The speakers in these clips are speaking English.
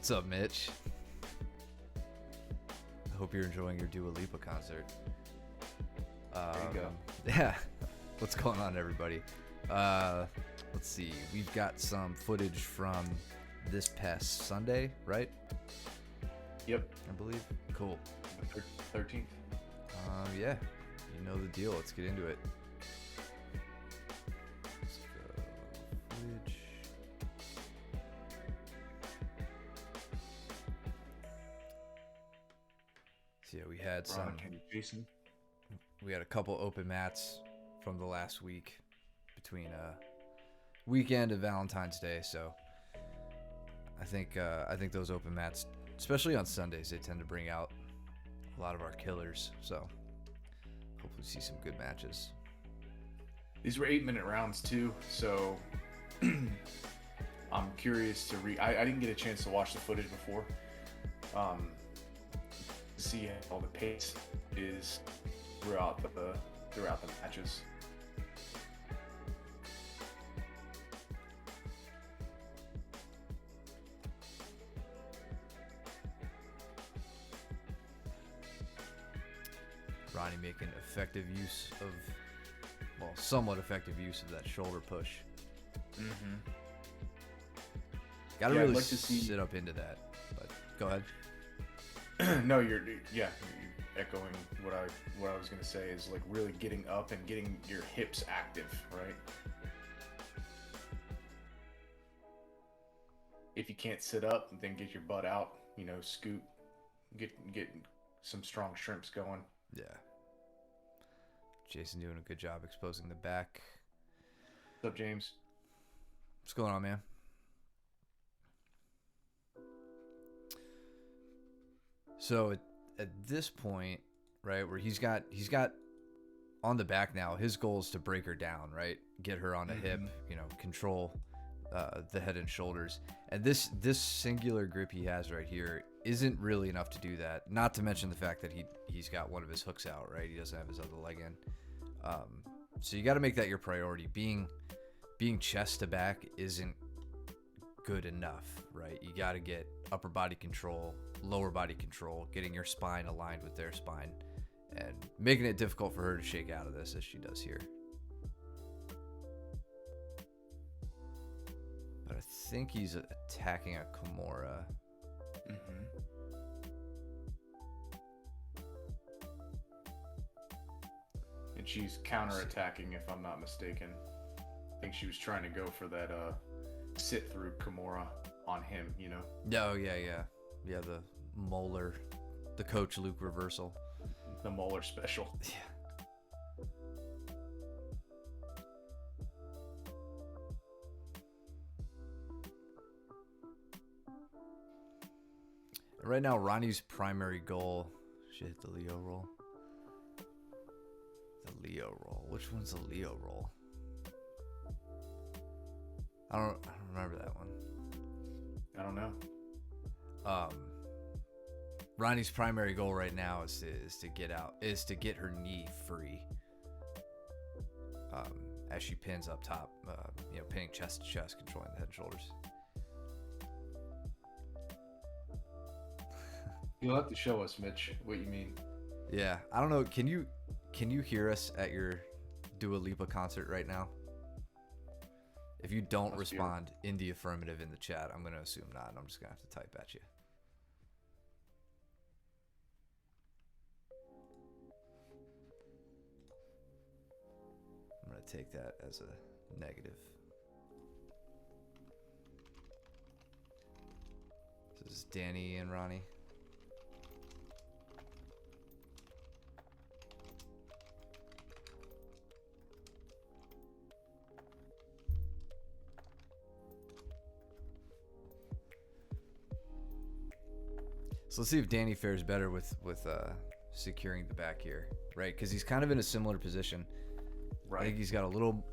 What's up, Mitch? I hope you're enjoying your Dua Lipa concert. There you go. Yeah. What's going on, everybody? Let's see. We've got some footage from this past Sunday, right? Yep. I believe. Cool. The 13th. Yeah. You know the deal. Let's get into it. Let's go. Footage. So yeah, we had some. Jason. We had a couple open mats from the last week between weekend and Valentine's Day. So I think those open mats, especially on Sundays, they tend to bring out a lot of our killers. So hopefully see some good matches. These were 8-minute rounds too, so I'm curious to I didn't get a chance to watch the footage before. To see how the pace is throughout the matches. Ronnie making effective use of, somewhat effective use of that shoulder push. Mm-hmm. Got to Yeah, I'd really like to see- sit up into that. But go ahead. No, you're echoing what I was gonna say is like really getting up and getting your hips active, right? If you can't sit up, then get your butt out. Scoot, get some strong shrimps going. Yeah. Jason doing a good job exposing the back. What's up, James? What's going on, man? So at this point, right, where he's got on the back now, his goal is to break her down, right? Get her on the hip, control the head and shoulders. And this singular grip he has right here isn't really enough to do that. Not to mention the fact that he's got one of his hooks out, right? He doesn't have his other leg in. So you got to make that your priority. Being chest to back isn't good enough, right? You got to get upper body control, lower body control, getting your spine aligned with their spine, and making it difficult for her to shake out of this as she does here. But I think he's attacking a Kimura. Mm-hmm. And she's counterattacking, if I'm not mistaken. I think she was trying to go for that sit through Kimura on him, Oh, yeah. The molar, the Coach Luke reversal. The molar special. Yeah. Right now, Ronnie's primary goal. Should hit the Leo roll. The Leo roll. Which one's the Leo roll? I don't remember that one. I don't know. Ronnie's primary goal right now is to get her knee free. As she pins up top, pinning chest to chest, controlling the head and shoulders. You'll have to show us, Mitch, what you mean. Yeah, I don't know. Can you hear us at your Dua Lipa concert right now? If you don't respond in the affirmative in the chat, I'm gonna assume not, and I'm just gonna have to type at you. I'm gonna take that as a negative. This is Danny and Ronnie. So let's see if Danny fares better with securing the back here, right? Because he's kind of in a similar position. Right. I think he's got a little.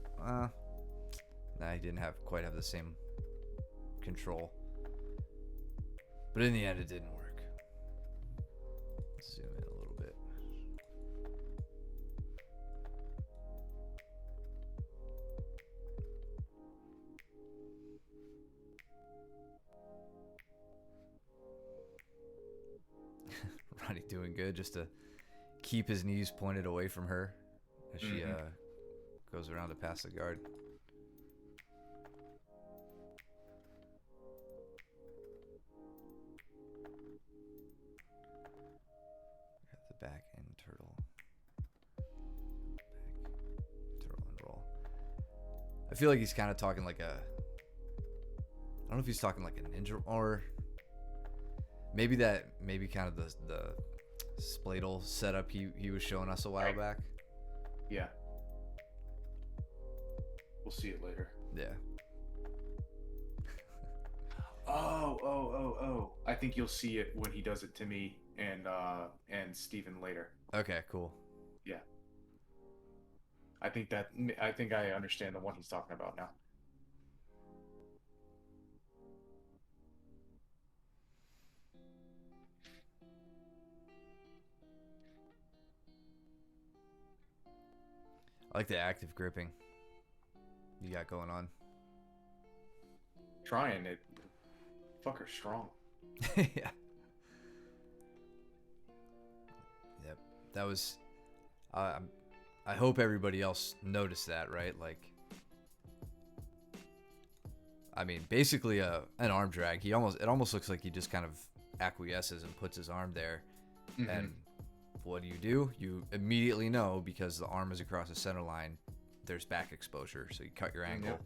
He didn't quite have the same control. But in the end, it didn't work. Let's zoom in a little bit. Ronnie doing good just to keep his knees pointed away from her as she goes around to pass the guard. Got the back end turtle. Back turtle and roll. I feel like he's kind of talking like a... I don't know if he's talking like a ninja or maybe kind of the spladle setup he was showing us a while back. Yeah. We'll see it later. Yeah. Oh. I think you'll see it when he does it to me and Steven later. Okay, cool. Yeah. I think I understand the one he's talking about now. I like the active gripping you got going on. Trying it. Fucker's strong. Yeah. Yep. That was... I hope everybody else noticed that, right? Like... I mean, basically an arm drag. It almost looks like he just kind of acquiesces and puts his arm there. Mm-hmm. And what do? You immediately know, because the arm is across the center line, there's back exposure. So you cut your angle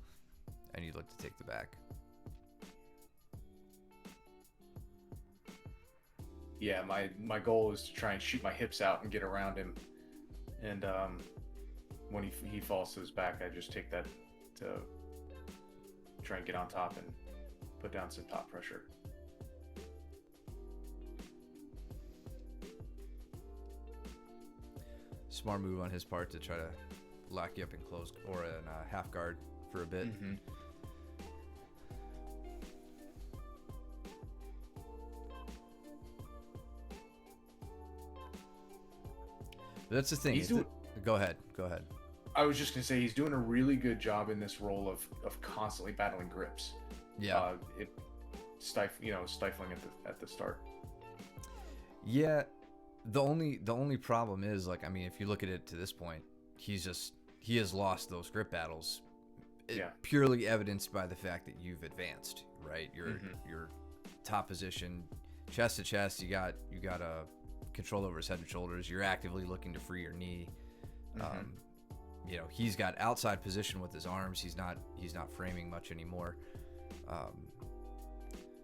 and you look to take the back. Yeah, my goal is to try and shoot my hips out and get around him. And when he falls to his back, I just take that to try and get on top and put down some top pressure. Smart move on his part to try to lock you up in close or in half guard for a bit. Mm-hmm. That's the thing. Go ahead. I was just gonna say he's doing a really good job in this role of constantly battling grips. Yeah. Stifling at the start. Yeah. The only problem is, like, I mean, if you look at it to this point, he has lost those grip battles. Purely evidenced by the fact that you've advanced, right? Your top position, chest to chest. You got a control over his head and shoulders. You're actively looking to free your knee. He's got outside position with his arms. He's not framing much anymore.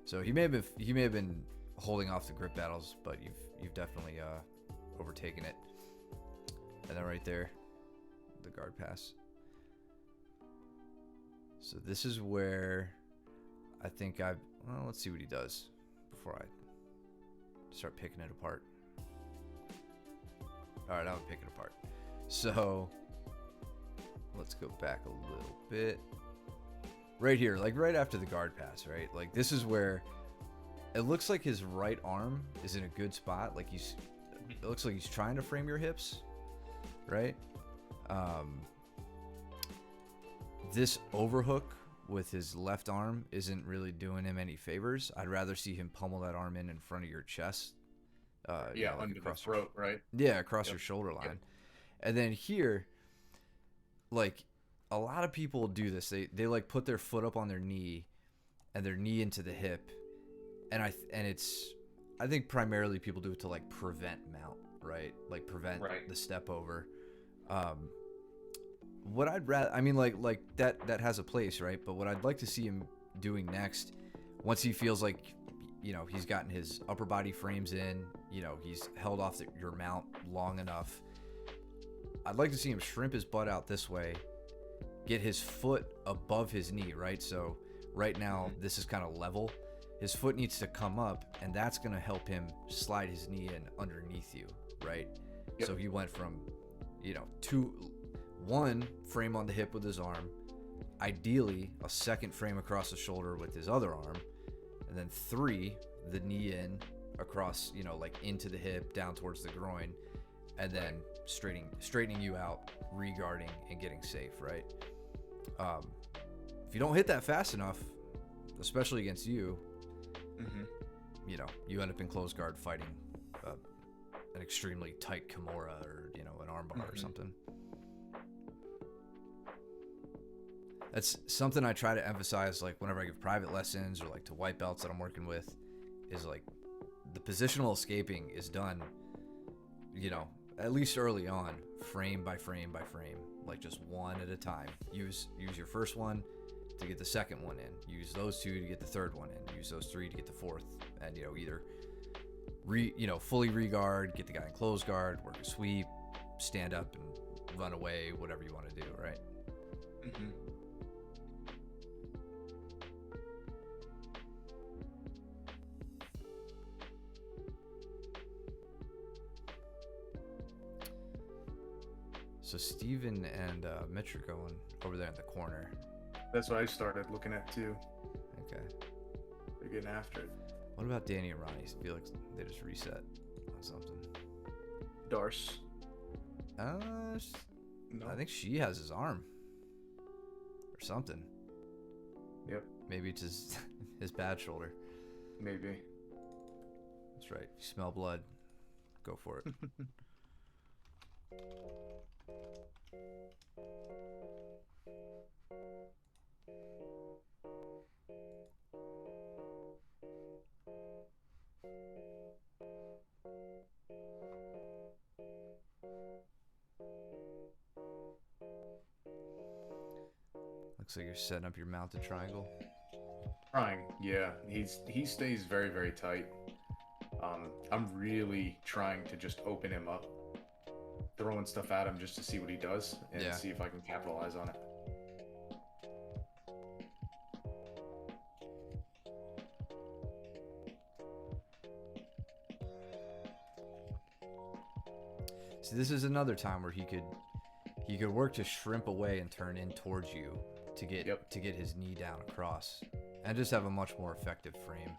So he may have been holding off the grip battles, but you've definitely overtaken it. And then right there, the guard pass. So this is where I think let's see what he does before I start picking it apart. All right, I'm gonna pick it apart. So let's go back a little bit. Right here, like right after the guard pass, right? Like this is where it looks like his right arm is in a good spot. Like it looks like he's trying to frame your hips, right? This overhook with his left arm isn't really doing him any favors. I'd rather see him pummel that arm in front of your chest. Under the throat, right? Yeah, across your shoulder line. Yep. And then here, like a lot of people do this. They like put their foot up on their knee and their knee into the hip. And I think primarily people do it to like prevent mount, right? Like prevent the step over. What I'd rather, I mean, like that has a place, right? But what I'd like to see him doing next, once he feels like, he's gotten his upper body frames in, he's held off your mount long enough. I'd like to see him shrimp his butt out this way, get his foot above his knee, right? So right now this is kind of level. His foot needs to come up, and that's going to help him slide his knee in underneath you, right? Yep. So he went from, 1 frame on the hip with his arm, ideally a second frame across the shoulder with his other arm, and then 3, the knee in across, like into the hip, down towards the groin, and then straightening you out, re-guarding, and getting safe, right? If you don't hit that fast enough, especially against you, you end up in close guard fighting an extremely tight Kimura or an armbar or something. That's something I try to emphasize, like whenever I give private lessons or like to white belts that I'm working with, is like the positional escaping is done, at least early on, frame by frame by frame, like just one at a time. Use your first one to get the second one in. Use those two to get the third one in. Use those three to get the fourth. And either fully re-guard, get the guy in close guard, work a sweep, stand up and run away, whatever you want to do, right? Mm-hmm. So Steven and Mitch are going over there in the corner. That's what I started looking at too. Okay. They're getting after it. What about Danny and Ronnie? I feel like they just reset on something. Darce. No. I think she has his arm. Or something. Yep. Maybe it's his bad shoulder. Maybe. That's right. If you smell blood, go for it. Looks like you're setting up your mounted triangle. Trying, yeah. He stays very, very tight. I'm really trying to just open him up, throwing stuff at him just to see what he does and see if I can capitalize on it. See, this is another time where he could work to shrimp away and turn in towards you to get his knee down across and just have a much more effective frame.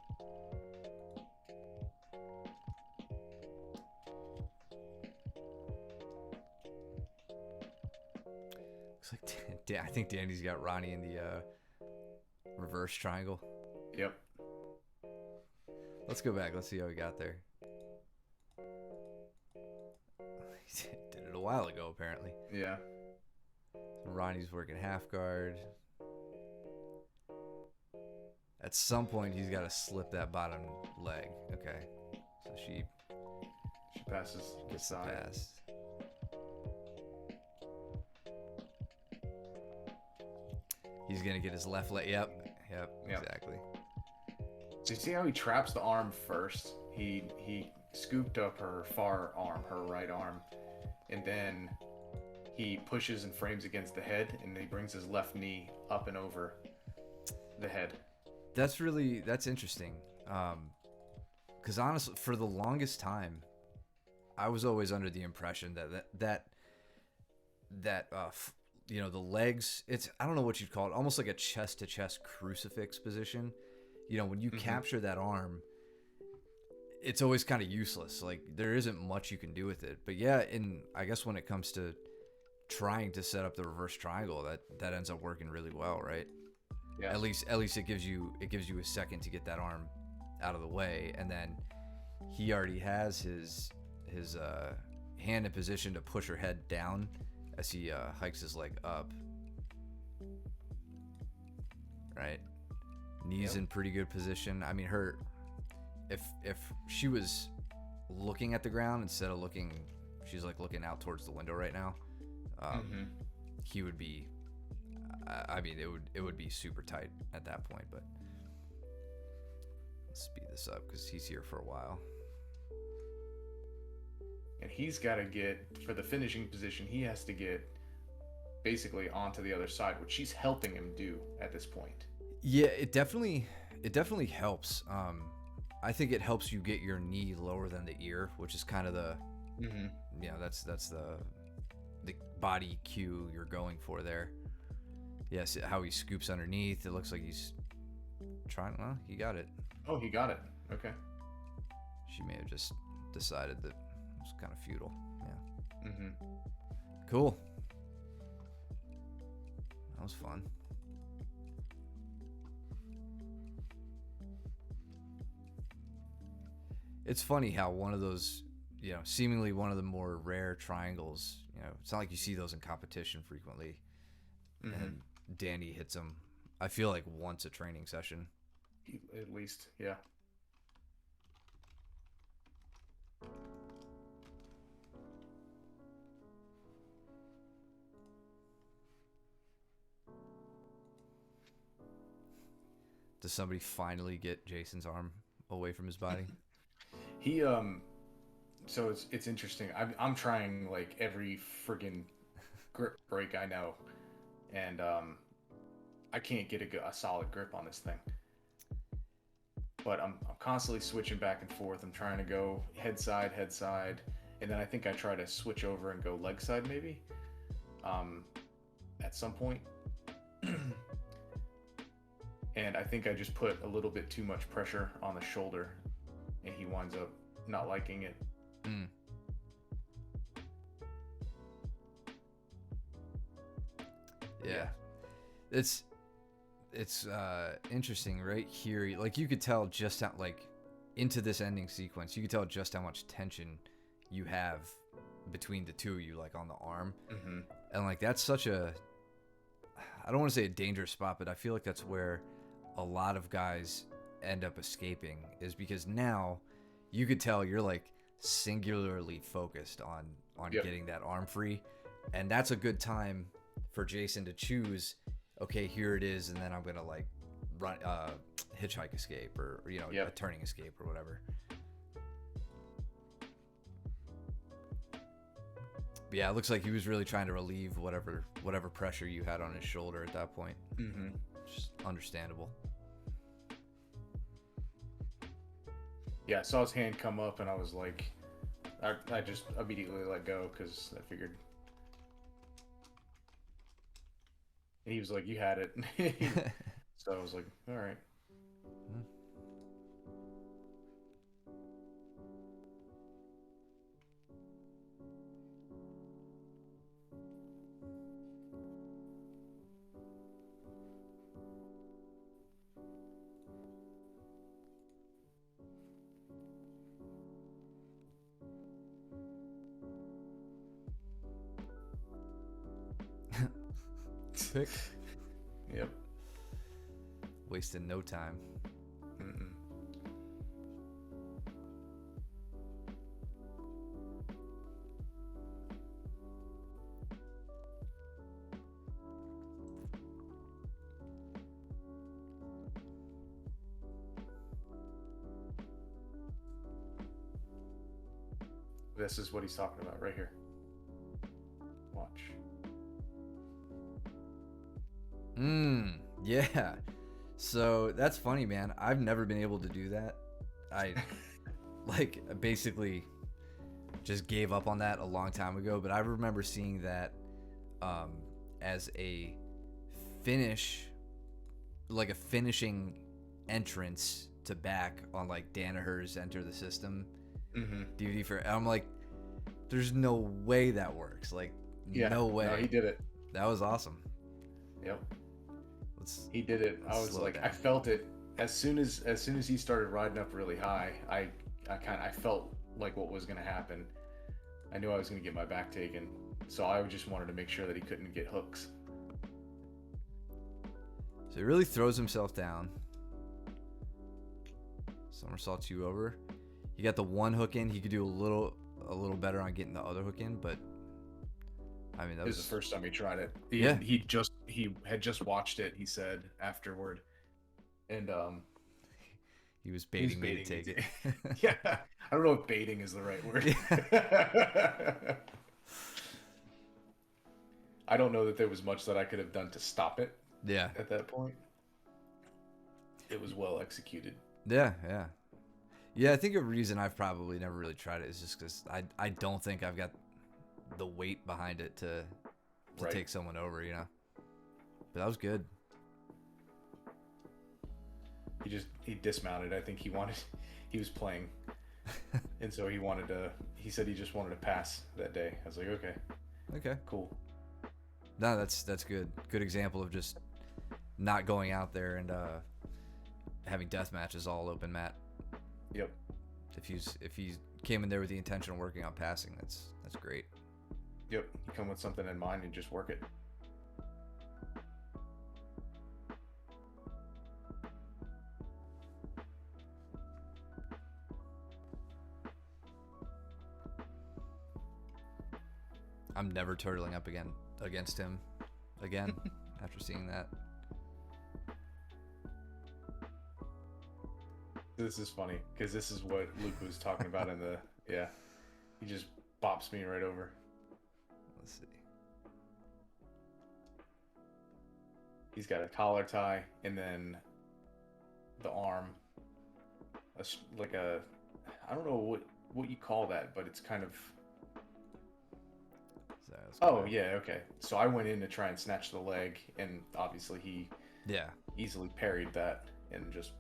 Looks like I think Danny's got Ronnie in the reverse triangle. Yep. Let's go back. Let's see how he got there. He did it a while ago, apparently. Yeah. Ronnie's working half guard. At some point, he's got to slip that bottom leg. Okay. So she passes gets the pass. He's going to get his left leg. Yep, exactly. So you see how he traps the arm first? He scooped up her far arm, her right arm, and then he pushes and frames against the head, and he brings his left knee up and over the head. That's interesting. Because honestly, for the longest time, I was always under the impression that the legs, I don't know what you'd call it, almost like a chest to chest crucifix position. When you capture that arm, it's always kind of useless. Like there isn't much you can do with it. But yeah, I guess when it comes to trying to set up the reverse triangle, that ends up working really well, right? Yeah. At least it gives you a second to get that arm out of the way, and then he already has his hand in position to push her head down as he hikes his leg up. Right, knees in pretty good position. I mean, if she was looking at the ground instead of she's like looking out towards the window right now. He would be. I mean, it would be super tight at that point, but let's speed this up because he's here for a while. And he's got to get, for the finishing position, he has to get basically onto the other side, which she's helping him do at this point. Yeah, it definitely helps. I think it helps you get your knee lower than the ear, which is kind of the, that's the body cue you're going for there. Yes, how he scoops underneath. It looks like he's trying. Well, he got it. Oh, he got it. Okay. She may have just decided that it was kind of futile. Yeah. Cool. That was fun. It's funny how one of those, seemingly one of the more rare triangles, it's not like you see those in competition frequently. Mm-hmm. And Danny hits them, I feel like once a training session. At least, yeah. Does somebody finally get Jason's arm away from his body? He so it's interesting. I'm trying like every friggin' grip break I know, and I can't get a solid grip on this thing. But I'm constantly switching back and forth. I'm trying to go head side, and then I think I try to switch over and go leg side maybe. At some point. And I think I just put a little bit too much pressure on the shoulder, and he winds up not liking it. Mm. Yeah. It's interesting right here. Like you could tell just how, like, into this ending sequence, you could tell just how much tension you have between the two of you, like on the arm. Mm-hmm. And like that's such a, I don't want to say a dangerous spot, but I feel like that's where a lot of guys end up escaping, is because now you could tell you're like singularly focused on getting that arm free, and that's a good time for Jason to choose, okay, here it is, and then I'm gonna like run hitchhike escape, or a turning escape or whatever. But yeah, it looks like he was really trying to relieve whatever pressure you had on his shoulder at that point. Mm-hmm. Just understandable. Yeah, I saw his hand come up, and I was like, I just immediately let go because I figured. And he was like, "You had it." So I was like, "All right." Pick. Yep. Wasting no time. Mm-mm. This is what he's talking about right here. Watch. Yeah. So that's funny, man. I've never been able to do that. I like basically just gave up on that a long time ago, but I remember seeing that as a finish, like a finishing entrance to back on like Danaher's Enter the System DVD for. I'm like, there's no way that works. Like, no way. No, he did it. That was awesome. Yep. He did it. I was like, I felt it as soon as he started riding up really high. I felt like what was going to happen. I knew I was going to get my back taken, so I just wanted to make sure that he couldn't get hooks. So he really throws himself down. Somersaults you over. You got the one hook in. He could do a little better on getting the other hook in, but I mean, that was the first time he tried it. He had just watched it, he said afterward, and he was baiting me to take it. Yeah, I don't know if baiting is the right word. I don't know that there was much that I could have done to stop it. Yeah. At that point, it was well executed. Yeah. Yeah, I think a reason I've probably never really tried it is just because I don't think I've got the weight behind it to take someone over, But that was good. He dismounted. I think he was playing, and so he said he just wanted to pass that day. I was like, okay, cool. No, that's good. Good example of just not going out there and having death matches all open mat. Yep. If he came in there with the intention of working on passing, that's great. Yep, you come with something in mind and just work it. I'm never turtling up against him again after seeing that. This is funny because this is what Luke was talking about in the yeah. He just bops me right over. Let's see. He's got a collar tie and then the arm, like a, I don't know what you call that, but it's kind of. Oh yeah, okay. So I went in to try and snatch the leg, and obviously he easily parried that and just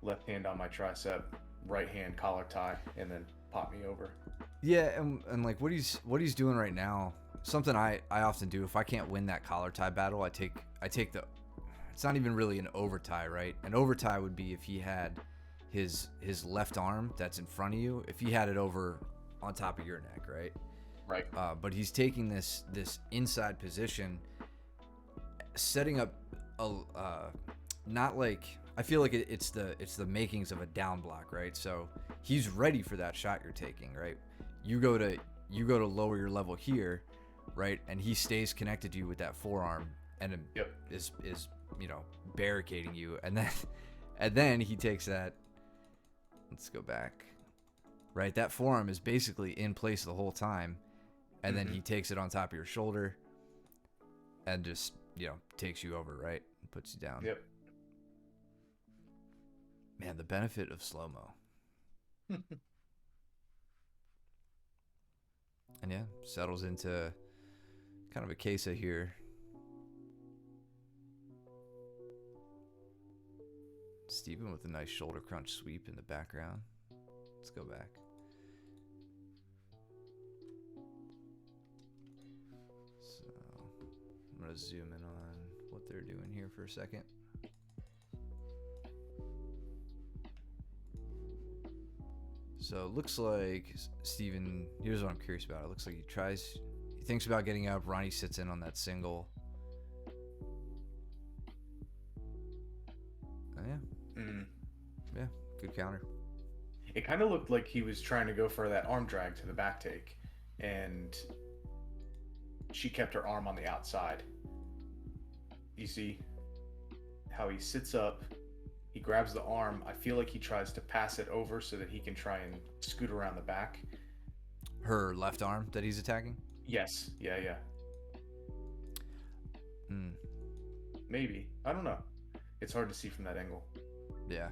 left hand on my tricep, right hand collar tie, and then popped me over. Yeah, and like what he's doing right now, something I often do if I can't win that collar tie battle, I take the, it's not even really an over tie, right? An over tie would be if he had his left arm that's in front of you, if he had it over on top of your neck, right? Right. But he's taking this inside position, setting up a not like, I feel like it's the makings of a down block, right? So he's ready for that shot you're taking, right? You go to lower your level here, right? And he stays connected to you with that forearm and is barricading you, and then he takes that. Let's go back. Right, that forearm is basically in place the whole time, and then he takes it on top of your shoulder and just, takes you over, right? And puts you down. Yep. Man, the benefit of slow-mo. And yeah, settles into kind of a Kesa here. Steven with a nice shoulder crunch sweep in the background. Let's go back. So I'm going to zoom in on what they're doing here for a second. So it looks like Steven, here's what I'm curious about. It looks like he thinks about getting up. Ronnie sits in on that single. Oh, yeah. Yeah, good counter. It kind of looked like he was trying to go for that arm drag to the back take, and she kept her arm on the outside. You see how he sits up, he grabs the arm. I feel like he tries to pass it over so that he can try and scoot around the back. Her left arm that he's attacking? Yes. Yeah. Maybe. I don't know. It's hard to see from that angle. Yeah.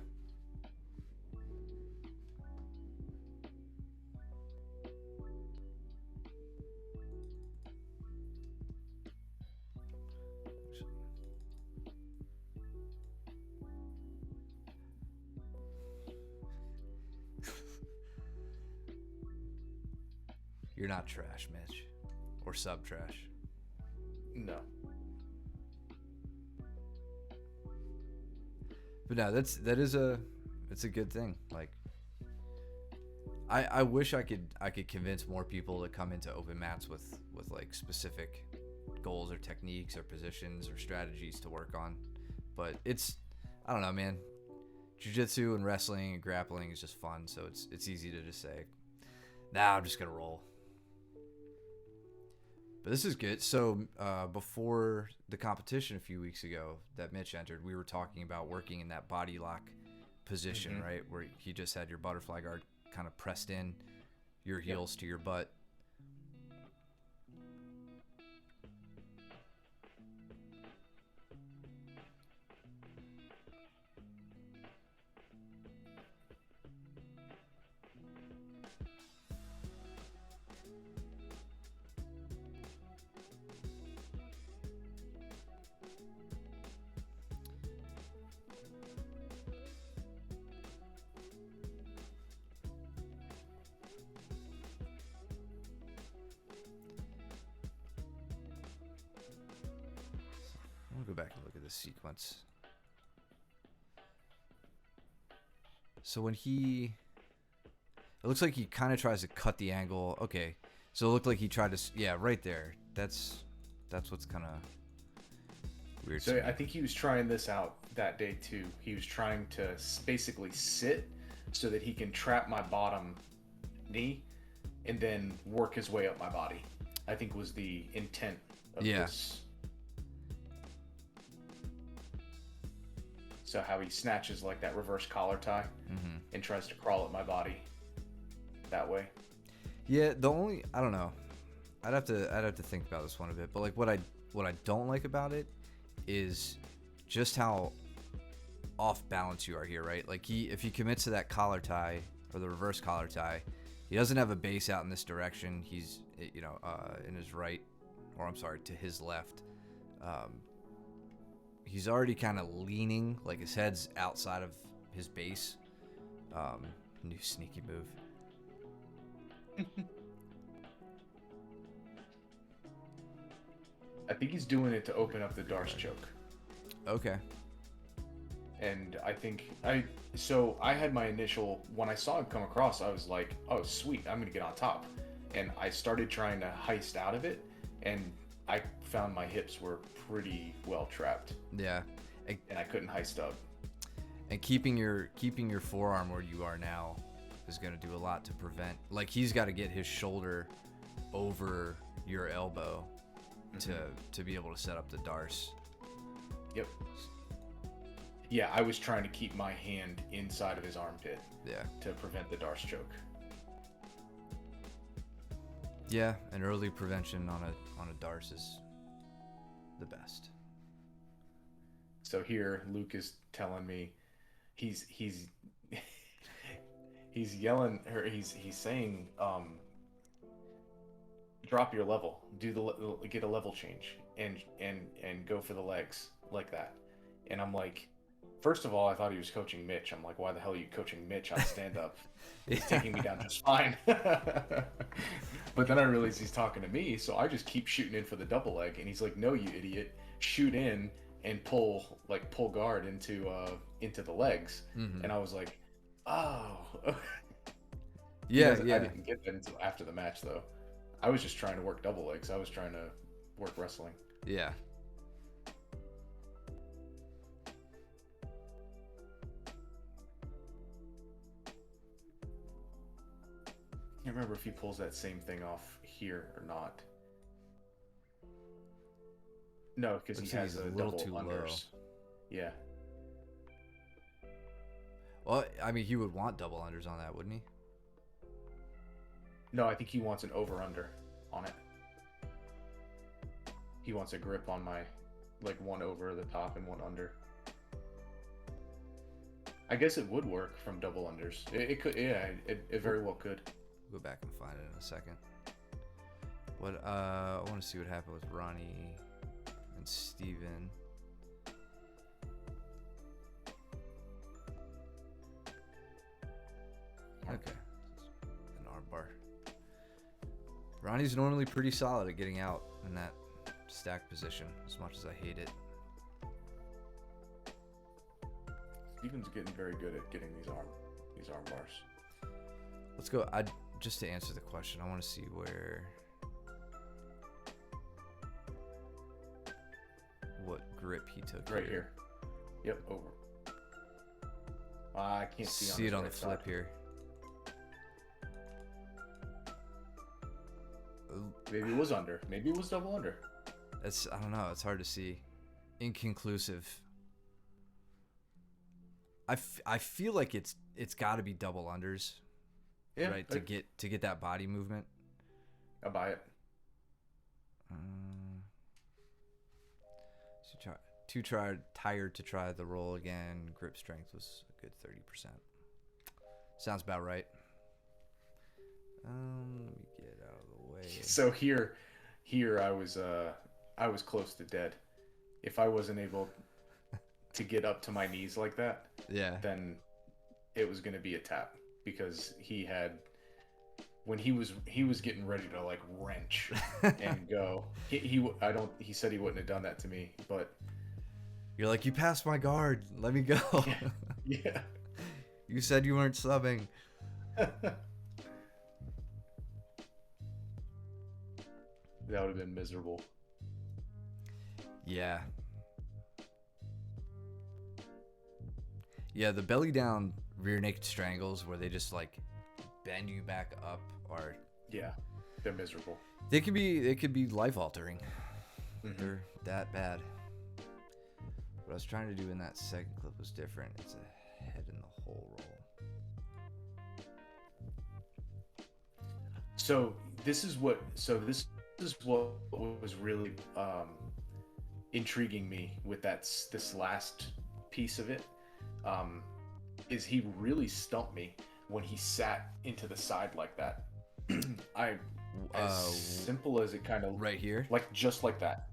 You're not trash, Mitch. Or sub-trash. No. But no, it's a good thing. Like, I wish I could convince more people to come into open mats with like specific goals or techniques or positions or strategies to work on. But I don't know, man. Jiu-jitsu and wrestling and grappling is just fun, so it's easy to just say, nah, I'm just gonna roll. But this is good. So before the competition a few weeks ago that Mitch entered, we were talking about working in that body lock position, right? Where he just had your butterfly guard kind of pressed in, your heels to your butt. Go back and look at the sequence. So when he, it looks like he kind of tries to cut the angle. Okay, so it looked like he tried to, yeah, right there. That's what's kind of weird. So I think he was trying this out that day too. He was trying to basically sit so that he can trap my bottom knee and then work his way up my body. I think was the intent of this. So how he snatches like that reverse collar tie and tries to crawl at my body that way. Yeah, the only, I don't know. I'd have to think about this one a bit, but like what I don't like about it is just how off balance you are here, right? Like if he commits to that collar tie or the reverse collar tie, he doesn't have a base out in this direction. He's in his right, or I'm sorry, to his left. He's already kind of leaning, like his head's outside of his base. New sneaky move. I think he's doing it to open up the Darce choke. Okay. And I think so I had my initial, when I saw him come across, I was like, oh sweet, I'm gonna get on top. And I started trying to heist out of it, and I found my hips were pretty well trapped. Yeah. And I couldn't heist up. And keeping your forearm where you are now is gonna do a lot to prevent, like he's gotta get his shoulder over your elbow to be able to set up the Darce. Yep. Yeah, I was trying to keep my hand inside of his armpit. Yeah. To prevent the Darce choke. Yeah, an early prevention on a Darce is the best. So here, Luke is telling me, he's yelling, or he's saying, drop your level, get a level change, and go for the legs like that. And I'm like, first of all, I thought he was coaching Mitch. I'm like, why the hell are you coaching Mitch on stand up? He's taking me down just fine. But then I realized he's talking to me, so I just keep shooting in for the double leg, and he's like, no, you idiot, shoot in and pull guard into the legs. And I was like, oh. Yeah. I didn't get that until after the match though. I was just trying to work double legs. I was trying to work wrestling. Yeah. I can't remember if he pulls that same thing off here or not. No, because he has a little double too unders. low. Yeah. Well, I mean, he would want double unders on that, wouldn't he? No, I think he wants an over-under on it. He wants a grip on my, like, one over the top and one under. I guess it would work from double unders. It could, yeah, it very well could. We'll go back and find it in a second. What I want to see what happened with Ronnie and Steven. Okay. An arm bar. Ronnie's normally pretty solid at getting out in that stack position, as much as I hate it. Steven's getting very good at getting these arm bars. Let's go. Just to answer the question, I want to see what grip he took. Right here. Yep, over. I can't see it on the right flip side. here. Maybe it was under. Maybe it was double under. I don't know. It's hard to see. Inconclusive. I feel like it's got to be double unders. Yeah, right, to get that body movement. I'll buy it. So tired to try the roll again. Grip strength was a good 30%. Sounds about right. Let me get out of the way. So here I was close to dead. If I wasn't able to get up to my knees like that, yeah, then it was going to be a tap, because when he was getting ready to like wrench and go. He said he wouldn't have done that to me, but you're like, you passed my guard. Let me go. Yeah. You said you weren't subbing. That would have been miserable. Yeah. Yeah, the belly down rear naked strangles where they just like bend you back up are Yeah, they're miserable. they could be life altering. Mhm. They're that bad. What I was trying to do in that second clip was different. It's a head in the hole roll. So this is what was really intriguing me with this last piece of it. Is he really stumped me when he sat into the side like that? As simple as it kind of Right here. like just like that.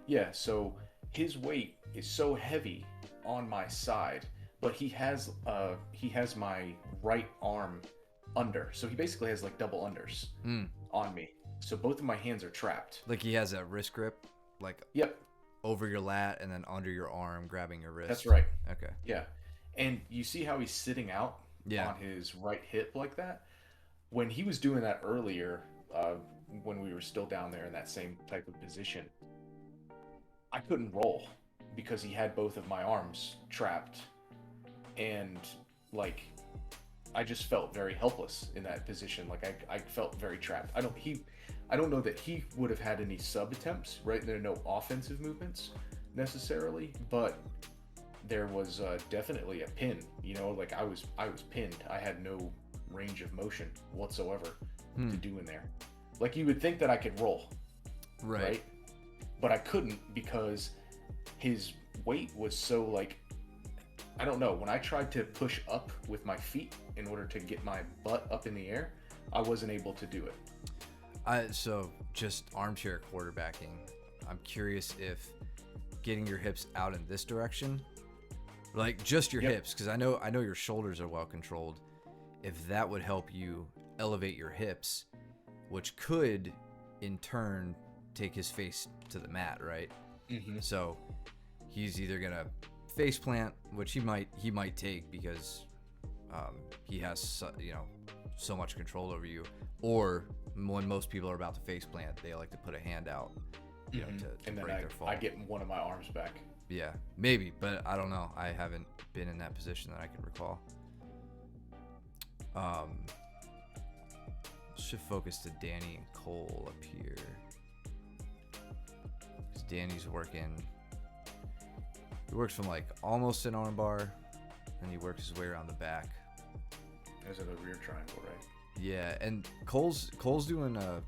Yeah. So his weight is so heavy on my side, but he has my right arm under. So he basically has like double unders on me. So both of my hands are trapped. Like he has that wrist grip, like Yep. over your lat and then under your arm, grabbing your wrist. That's right. Okay. Yeah. And you see how he's sitting out Yeah. on his right hip like that? When he was doing that earlier, when we were still down there in that same type of position, I couldn't roll because he had both of my arms trapped. And like I just felt very helpless in that position. Like I felt very trapped. I don't know that he would have had any sub attempts, right? There are no offensive movements necessarily, but there was definitely a pin, like I was pinned. I had no range of motion whatsoever to do in there. Like you would think that I could roll, right? But I couldn't because his weight was so like, I don't know. When I tried to push up with my feet in order to get my butt up in the air, I wasn't able to do it. So just armchair quarterbacking. I'm curious if getting your hips out in this direction, like just your hips, because I know your shoulders are well controlled. If that would help you elevate your hips, which could in turn take his face to the mat, right? Mm-hmm. So he's either gonna face plant, which he might take because he has so much control over you, or when most people are about to face plant, they like to put a hand out, to and then break their fall. I get one of my arms back. Yeah, maybe, but I don't know. I haven't been in that position that I can recall. Should focus to Danny and Cole up here, because Danny's working. He works from like almost an arm bar, and he works his way around the back. Those are the rear triangle, right? Yeah, and Cole's doing a.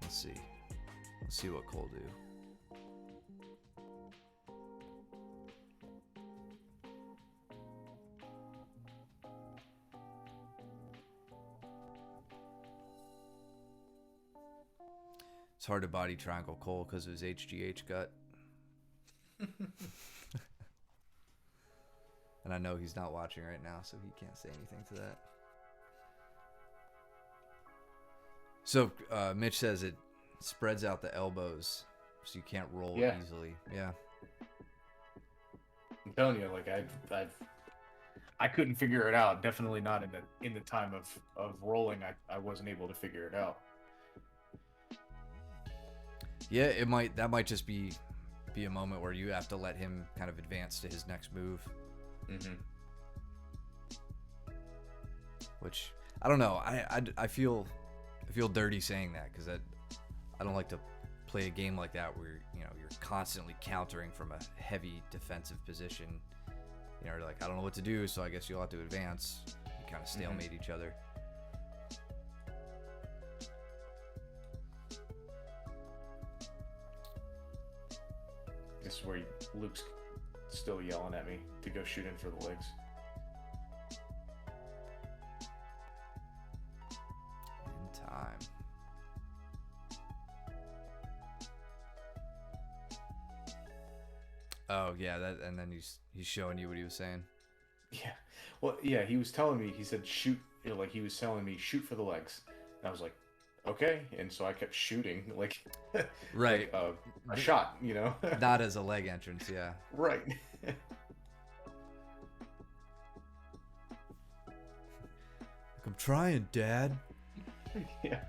Let's see what Cole do. It's hard to body triangle Cole because of his HGH gut. And I know he's not watching right now, so he can't say anything to that. So Mitch says it spreads out the elbows so you can't roll easily. Yeah. I'm telling you, like I couldn't figure it out. Definitely not in the time of rolling. I wasn't able to figure it out. Yeah, that might just be a moment where you have to let him kind of advance to his next move. Mm-hmm. Which I don't know. I feel dirty saying that because I don't like to play a game like that where you're constantly countering from a heavy defensive position. Like I don't know what to do, so I guess you'll have to advance. You kind of stalemate each other. This is where Luke's still yelling at me to go shoot in for the legs. In time. Oh yeah, and then he's showing you what he was saying. Yeah, well, yeah, he was telling me. He said shoot, like he was telling me shoot for the legs, and I was like, okay, and so I kept shooting, like, right, like, a shot, Not as a leg entrance, yeah. Right. trying, Dad. Yeah.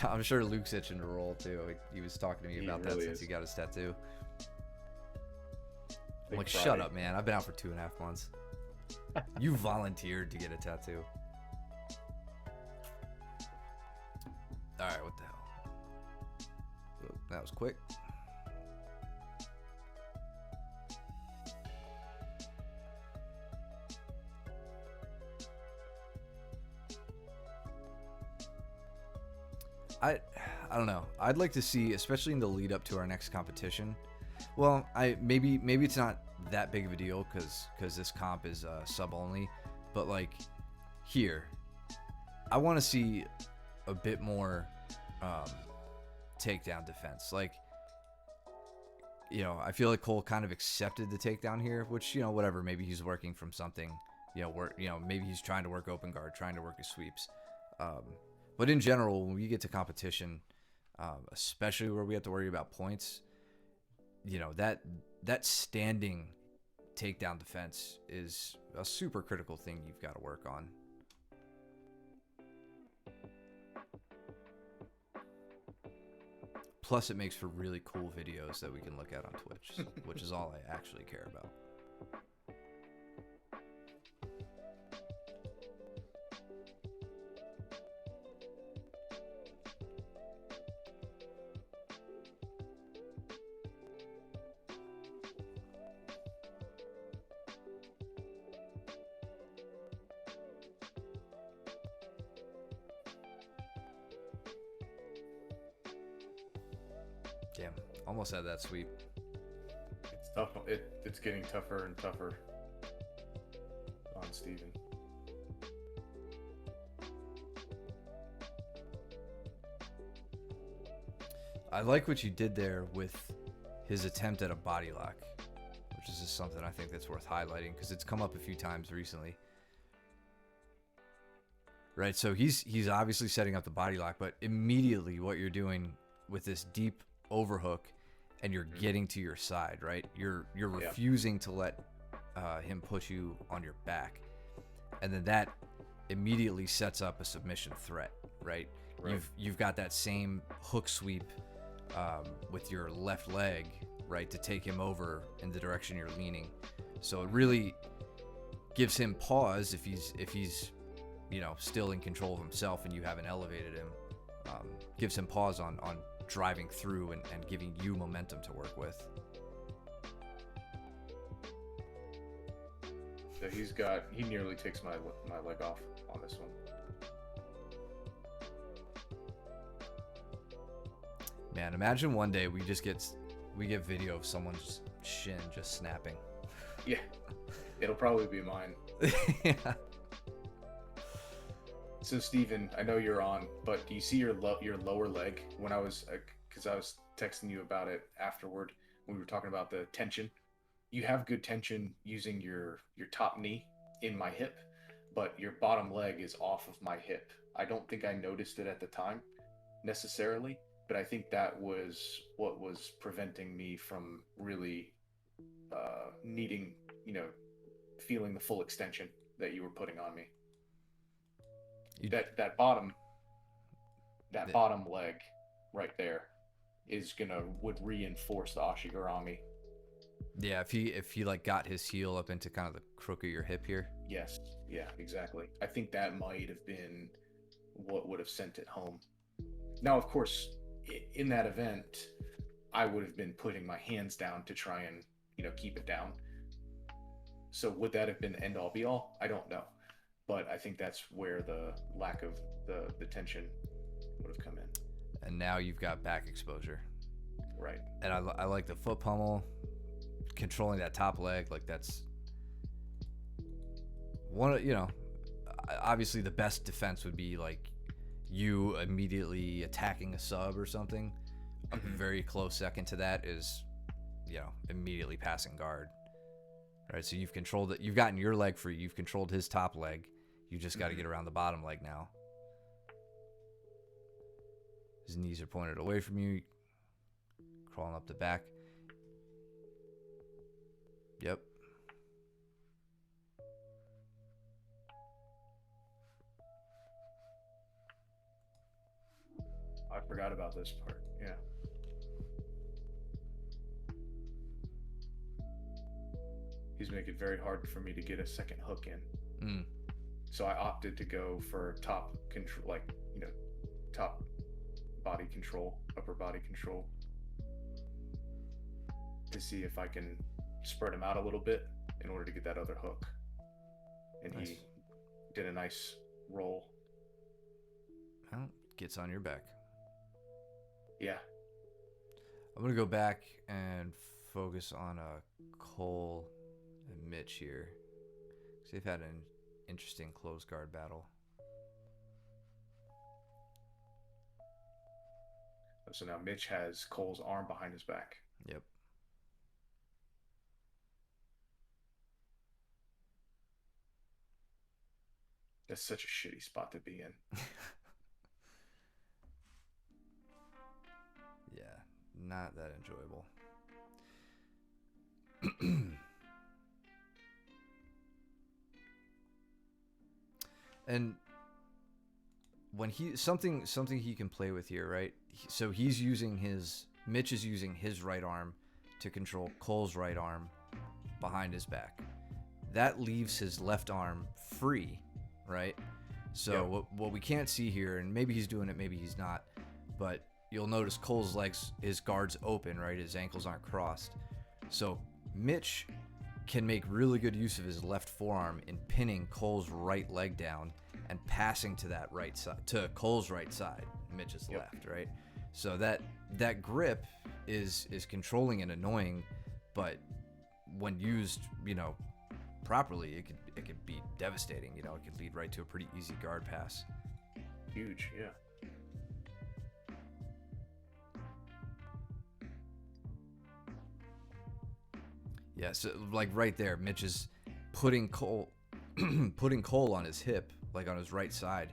I'm sure Luke's itching to roll too. He was talking to me about that since he got his tattoo. I'm like, shut up, man. I've been out for 2.5 months. You volunteered to get a tattoo. Alright, what the hell? Oh, that was quick. I don't know. I'd like to see, especially in the lead up to our next competition. Well, maybe it's not that big of a deal because this comp is sub only, but like here, I want to see a bit more takedown defense. Like, you know, I feel like Cole kind of accepted the takedown here, which, you know, whatever. Maybe he's working from something. Maybe he's trying to work open guard, trying to work his sweeps. But in general, when we get to competition, especially where we have to worry about points, you know, that standing takedown defense is a super critical thing you've got to work on. Plus, it makes for really cool videos that we can look at on Twitch, which is all I actually care about. Damn, almost had that sweep. It's tough. It's getting tougher and tougher on Steven. I like what you did there with his attempt at a body lock, which is just something I think that's worth highlighting because it's come up a few times recently. Right, so he's obviously setting up the body lock, but immediately what you're doing with this deep overhook and you're getting to your side, right? You're refusing to let him push you on your back, and then that immediately sets up a submission threat, right? You've got that same hook sweep with your left leg, right, to take him over in the direction you're leaning. So it really gives him pause if he's you know, still in control of himself and you haven't elevated him. Gives him pause on driving through and giving you momentum to work with. So he nearly takes my leg off on this one. Man, imagine one day we get video of someone's shin just snapping. Yeah, it'll probably be mine. Yeah. So Steven, I know you're on, but do you see your lower leg? When I was, because I was texting you about it afterward when we were talking about the tension. You have good tension using your top knee in my hip, but your bottom leg is off of my hip. I don't think I noticed it at the time necessarily, but I think that was what was preventing me from really needing, you know, feeling the full extension that you were putting on me. That bottom leg right there would reinforce the Ashigarami. Yeah, if he like got his heel up into kind of the crook of your hip here. Yes, yeah, exactly. I think that might have been what would have sent it home. Now, of course, in that event, I would have been putting my hands down to try and, you know, keep it down. So would that have been the end all be all? I don't know. But I think that's where the lack of the tension would have come in. And now you've got back exposure. Right. And I like the foot pummel, controlling that top leg. Like that's one, you know, obviously the best defense would be like you immediately attacking a sub or something. A very close second to that is, you know, immediately passing guard. Right. So you've controlled it. You've gotten your leg free. You've controlled his top leg. You just got to get around the bottom leg now. His knees are pointed away from you. Crawling up the back. Yep. forgot about this part. Yeah. He's making it very hard for me to get a second hook in. Mm. So I opted to go for top control, like, top body control, upper body control, to see if I can spread him out a little bit in order to get that other hook. And Nice. he did a nice roll. Well, gets on your back. Yeah. I'm gonna go back and focus on Cole and Mitch here. 'Cause they've had an interesting close guard battle. So now Mitch has Cole's arm behind his back. Yep. That's such a shitty spot to be in. Yeah, not that enjoyable. And when something he can play with here, right? So he's using Mitch is using his right arm to control Cole's right arm behind his back. That leaves his left arm free, right? So Yep. what we can't see here, and maybe he's doing it, maybe he's not, but you'll notice Cole's legs, his guard's open, right? His ankles aren't crossed. So Mitch can make really good use of his left forearm in pinning Cole's right leg down and passing to that right side, to Cole's right side, Mitch's Yep. left, right? So that grip is controlling and annoying, but when used, properly, it could be devastating. It could lead right to a pretty easy guard pass. Huge, yeah. Yeah, so like right there, Mitch is putting Cole on his hip, like on his right side,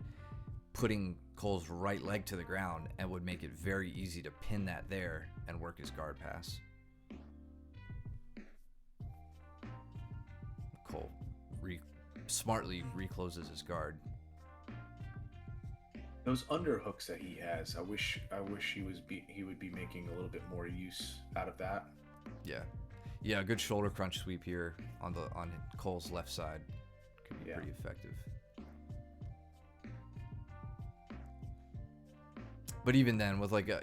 putting Cole's right leg to the ground, and would make it very easy to pin that there and work his guard pass. Cole smartly recloses his guard. Those underhooks that he has, I wish he would be making a little bit more use out of that. Yeah, a good shoulder crunch sweep here on Cole's left side could be pretty effective. But even then, with like a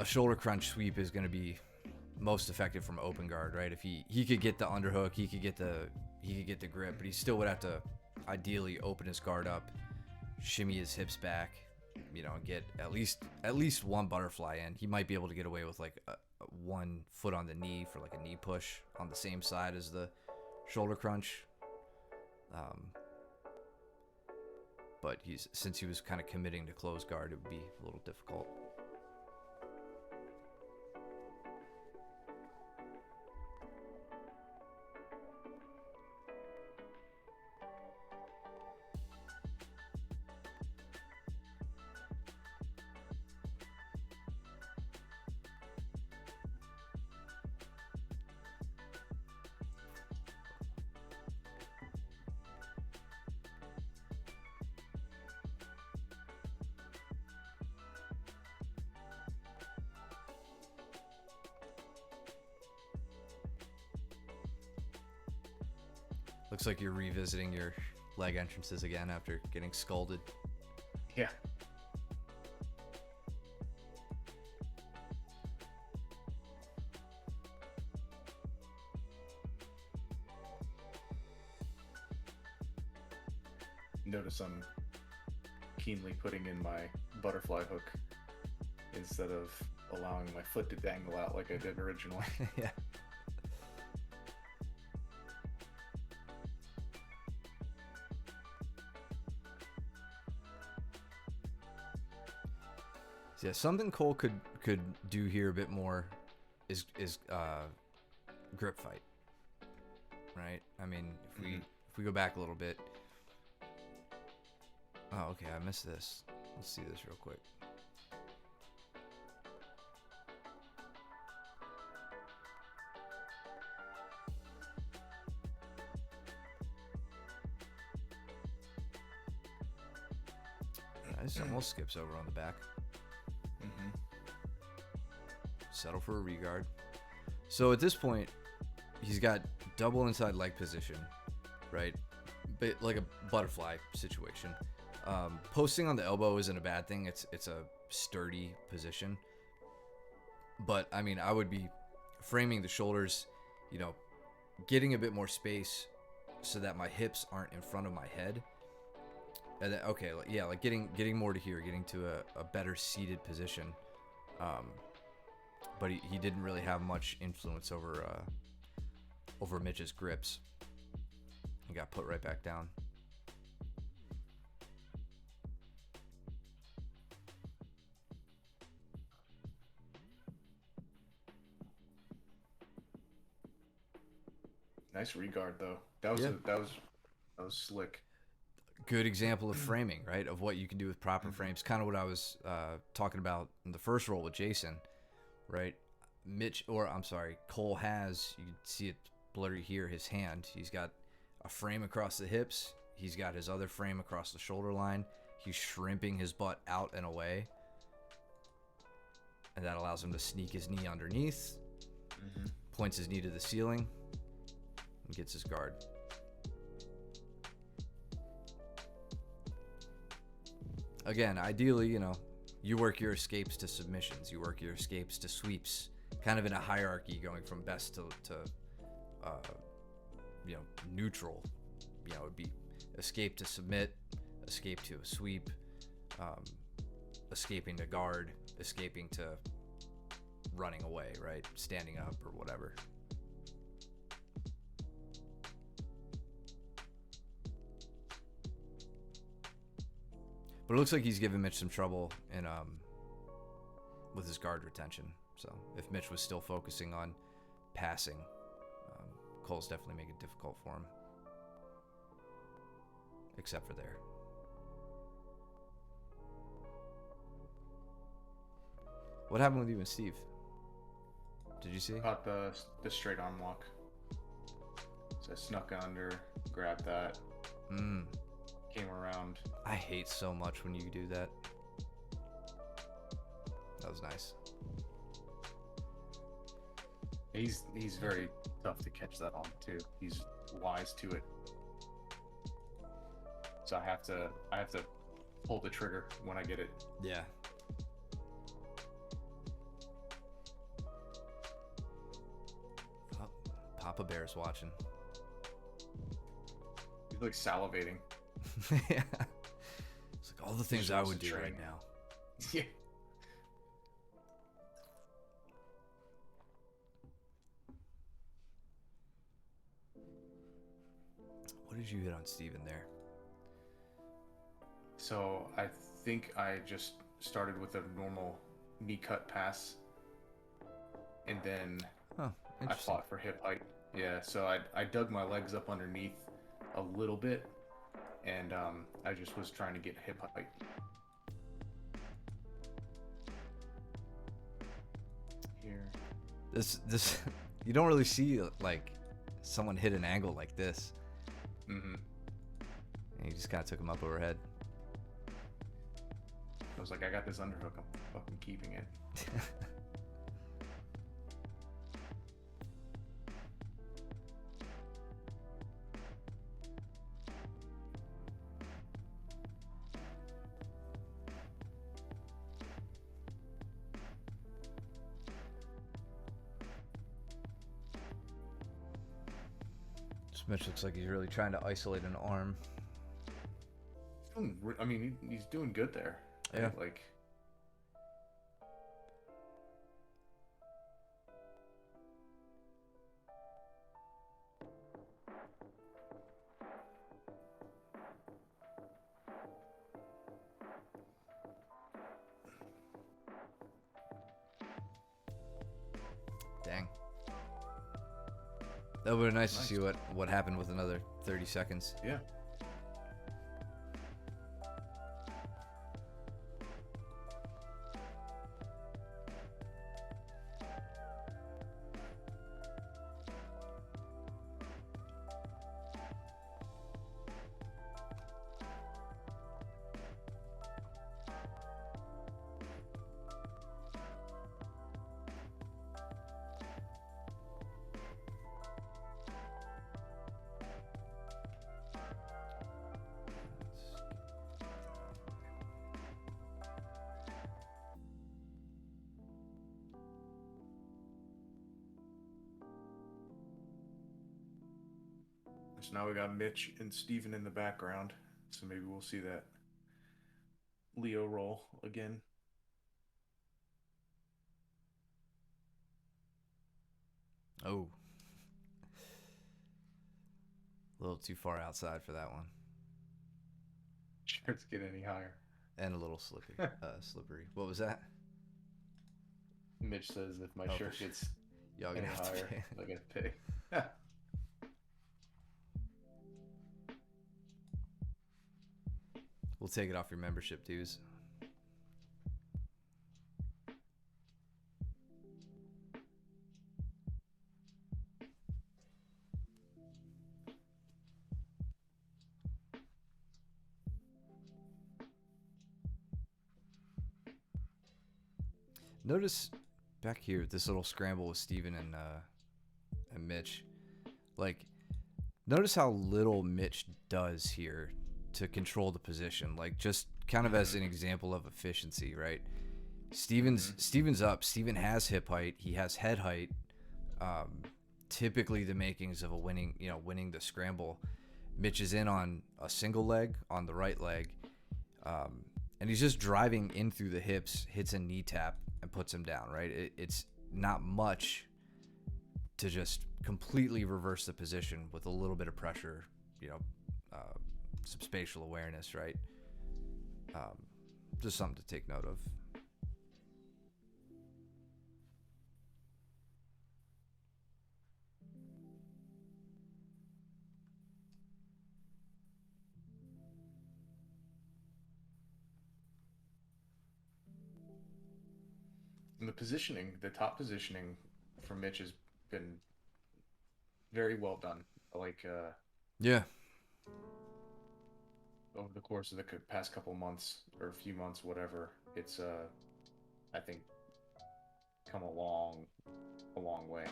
shoulder crunch sweep is going to be most effective from open guard, right? If he could get the underhook, he could get the grip, but he still would have to ideally open his guard up, shimmy his hips back, and get at least one butterfly in. He might be able to get away with like one foot on the knee for like a knee push on the same side as the shoulder crunch. But since he was kind of committing to close guard, it would be a little difficult. Looks like you're revisiting your leg entrances again after getting scalded. Yeah. Notice I'm keenly putting in my butterfly hook instead of allowing my foot to dangle out like I did originally. Yeah. So yeah, something Cole could do here a bit more is grip fight, right? I mean, if we go back a little bit. Oh, okay, I missed this. Let's see this real quick. This almost skips over on the back. settle for a regard. So at this point, he's got double inside leg position, right? But like a butterfly situation. Posting on the elbow isn't a bad thing. It's a sturdy position. But I mean, I would be framing the shoulders, you know, getting a bit more space so that my hips aren't in front of my head. And then, okay, yeah, like getting more to here, getting to a better seated position. But he didn't really have much influence over Mitch's grips. He got put right back down. Nice regard though. That was slick. Good example of framing, right? Of what you can do with proper frames. Kind of what I was talking about in the first roll with Jason, right? Cole has, you can see it blurry here, his hand. He's got a frame across the hips. He's got his other frame across the shoulder line. He's shrimping his butt out and away. And that allows him to sneak his knee underneath, points his knee to the ceiling, and gets his guard. Again, ideally, you know, you work your escapes to submissions. You work your escapes to sweeps, kind of in a hierarchy going from best to neutral. You know, it would be escape to submit, escape to a sweep, escaping to guard, escaping to running away, right? Standing up or whatever. But it looks like he's giving Mitch some trouble in with his guard retention. So if Mitch was still focusing on passing, Cole's definitely making it difficult for him. Except for there. What happened with you and Steve? Did you see? Caught the straight arm lock. So I snuck under, grabbed that. Came around. I hate so much when you do that. That was nice. He's very tough to catch that on too. He's wise to it. So I have to pull the trigger when I get it. Yeah. Oh, Papa Bear's watching. He's like salivating. Yeah. It's like all the things I would do right now. Yeah. What did you hit on Steven there? So I think I just started with a normal knee cut pass, and then I fought for hip height. Yeah, so I dug my legs up underneath a little bit, and I just was trying to get hip height. Here. This you don't really see like someone hit an angle like this. And he just kind of took him up overhead. I was like, I got this underhook. I'm fucking keeping it. Mitch looks like he's really trying to isolate an arm. I mean, he's doing good there. Yeah. Right? Like. Dang. That would be nice to see what happened with another 30 seconds. Yeah. So now we got Mitch and Steven in the background. So maybe we'll see that Leo roll again. Oh. A little too far outside for that one. Shirts get any higher. And a little slippery. What was that? Mitch says if my shirt gets Y'all any gonna have to higher, pay. I gotta pay. We'll take it off your membership dues. Notice back here this little scramble with Steven and Mitch. Like, notice how little Mitch does here to control the position. Like, just kind of as an example of efficiency, right? Steven's up. Steven has hip height. He has head height. Typically the makings of a winning the scramble. Mitch is in on a single leg, on the right leg. And he's just driving in through the hips, hits a knee tap, and puts him down, right? It's not much to just completely reverse the position with a little bit of pressure, some spatial awareness, right? Just something to take note of. And the top positioning for Mitch has been very well done. Like, Yeah. over the course of the past couple months or a few months, whatever, it's, I think, come a long way.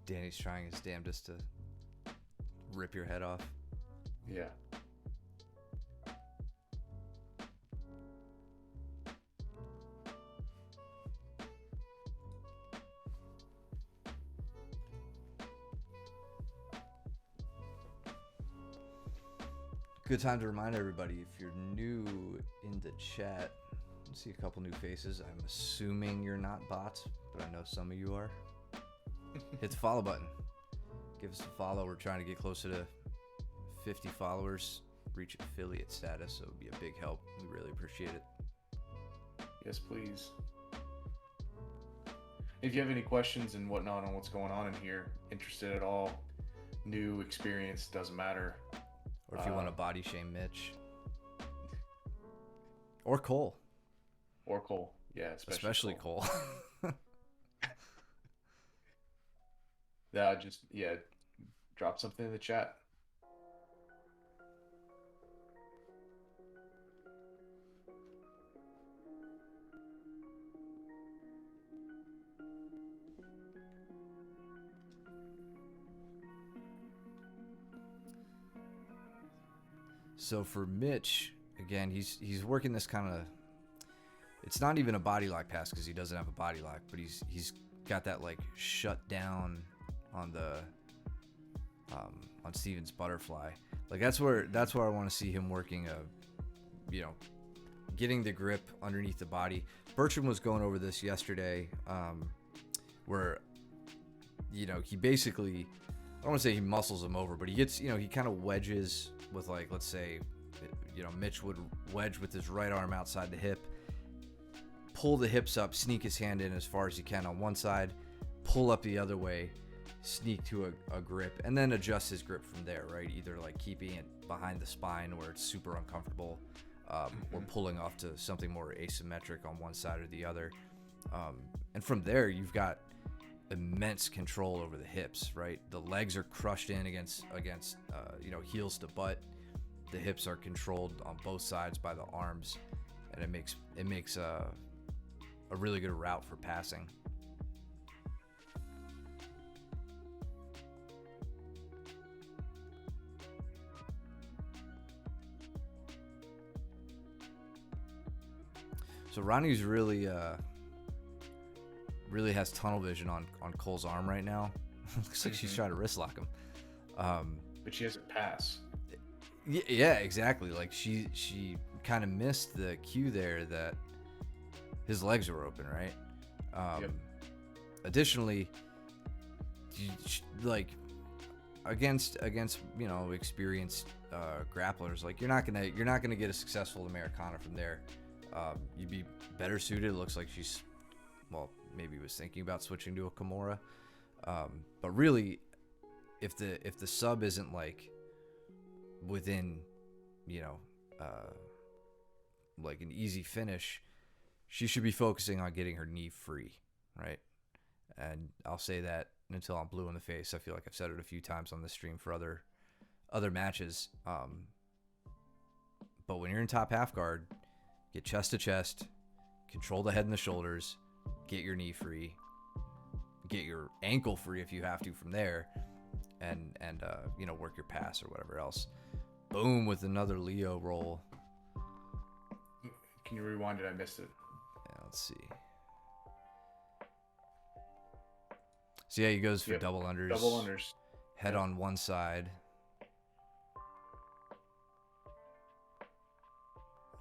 Danny's trying his damnedest to rip your head off. Yeah. Good time to remind everybody, if you're new in the chat, I see a couple new faces. I'm assuming you're not bots, but I know some of you are. Hit the follow button. Give us a follow. We're trying to get closer to 50 followers, reach affiliate status, so it would be a big help. We really appreciate it. Yes, please. If you have any questions and whatnot on what's going on in here, interested at all, new experience, doesn't matter. Or if you want to body shame Mitch. Or Cole. Or Cole. Yeah, especially Cole. Yeah, drop something in the chat. So for Mitch, again, he's working this kind of, it's not even a body lock pass because he doesn't have a body lock, but he's got that like shut down on the on Steven's butterfly. Like that's where I want to see him working getting the grip underneath the body. Bertram was going over this yesterday, where he basically, I don't want to say he muscles him over, but he gets, he kind of wedges with, like, let's say, Mitch would wedge with his right arm outside the hip, pull the hips up, sneak his hand in as far as he can on one side, pull up the other way, sneak to a grip, and then adjust his grip from there, right? Either like keeping it behind the spine where it's super uncomfortable, or pulling off to something more asymmetric on one side or the other. And from there, you've got immense control over the hips, right? The legs are crushed in against heels to butt. The hips are controlled on both sides by the arms, and it makes a really good route for passing. So Ronnie's really has tunnel vision on Cole's arm right now. Looks like she's trying to wrist lock him. But she has a pass. Yeah, exactly. Like she kind of missed the cue there that his legs were open, right? Yep. Additionally, like against experienced grapplers, like you're not gonna get a successful Americana from there. You'd be better suited. It looks like she's, well, maybe was thinking about switching to a Kimura. But really, if the sub isn't like within, like an easy finish, she should be focusing on getting her knee free, right? And I'll say that until I'm blue in the face. I feel like I've said it a few times on the stream for other matches. But when you're in top half guard, get chest to chest, control the head and the shoulders, get your knee free, get your ankle free if you have to from there, and work your pass or whatever else. Boom, with another Leo roll. Can you rewind it? I missed it. Yeah, let's see. So yeah, he goes for double unders. Double unders. Head on one side.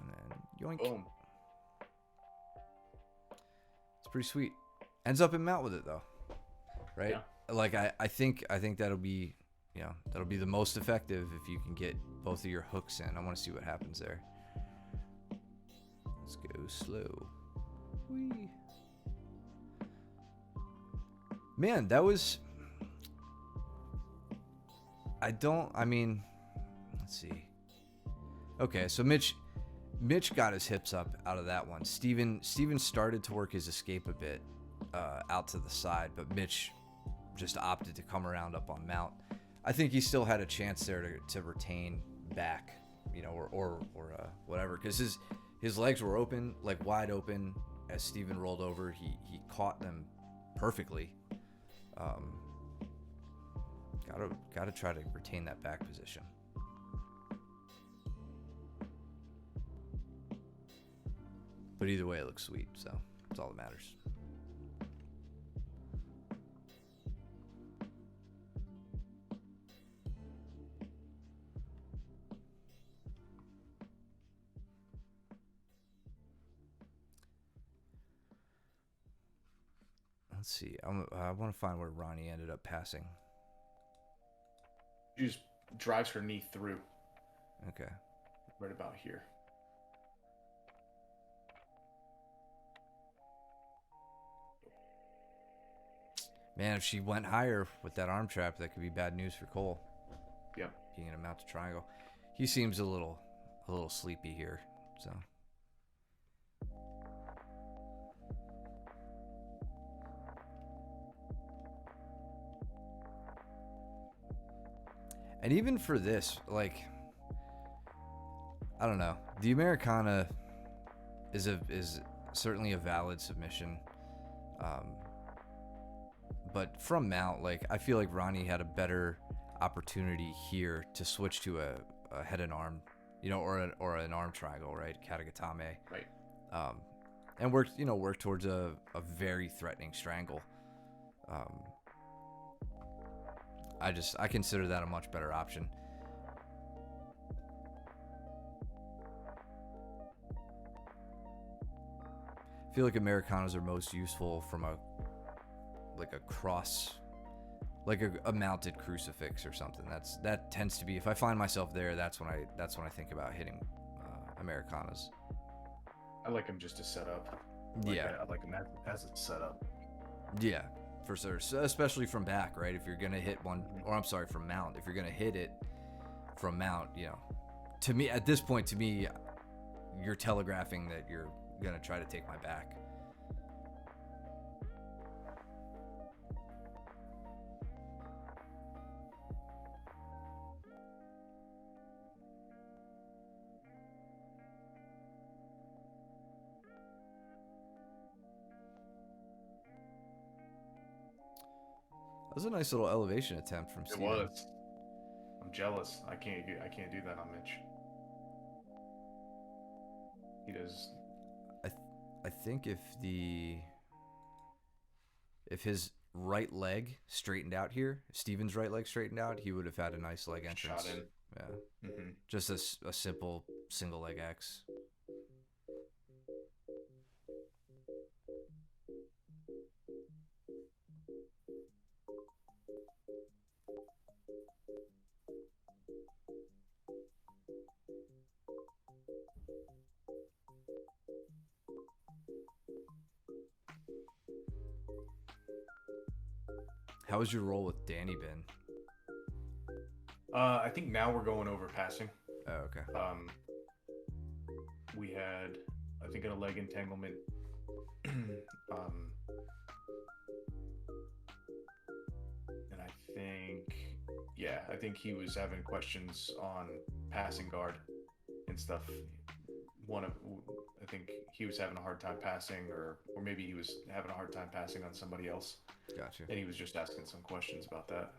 And then yoink. Boom. It's pretty sweet. Ends up in mount with it though. Right? Yeah. Like I think that'll be the most effective if you can get both of your hooks in. I want to see what happens there. Let's go slow. Whee. Man, that was... let's see. Okay, so Mitch got his hips up out of that one. Steven started to work his escape a bit out to the side, but Mitch just opted to come around up on mount. I think he still had a chance there to retain back, or whatever, because his legs were open, like wide open. As Steven rolled over, he caught them perfectly. Gotta try to retain that back position. But either way, it looks sweet, so that's all that matters. Let's see. I want to find where Ronnie ended up passing. She just drives her knee through. Okay. Right about here. Man, if she went higher with that arm trap, that could be bad news for Cole. Yep. Being in a mount to triangle. He seems a little sleepy here, so. And even for this, like, I don't know. The Americana is certainly a valid submission. But from mount, like, I feel like Ronnie had a better opportunity here to switch to a head and arm, or an arm triangle, right? Katagatame. Right. And work towards a very threatening strangle. I consider that a much better option. I feel like Americanas are most useful from a cross, like a mounted crucifix or something. That tends to be, if I find myself there, that's when I think about hitting Americanas. I like them just to set up. I like them as it's set up. Yeah, for sure. So especially from back, right? If you're gonna hit one, or I'm sorry, from mount. If you're gonna hit it from mount, to me at this point, you're telegraphing that you're gonna try to take my back. was a nice little elevation attempt from It Steven. was. I'm jealous. I can't do that on Mitch. He does. I think if his right leg straightened out here, if Steven's right leg straightened out, he would have had a nice leg entrance. Shot in. Yeah. Mm-hmm. Just a simple single leg X. How was your role with Danny been? I think now we're going over passing. Oh, okay. We had, I think, a leg entanglement. And I think he was having questions on passing guard and stuff. I think he was having a hard time passing, or maybe he was having a hard time passing on somebody else. Gotcha. And he was just asking some questions about that.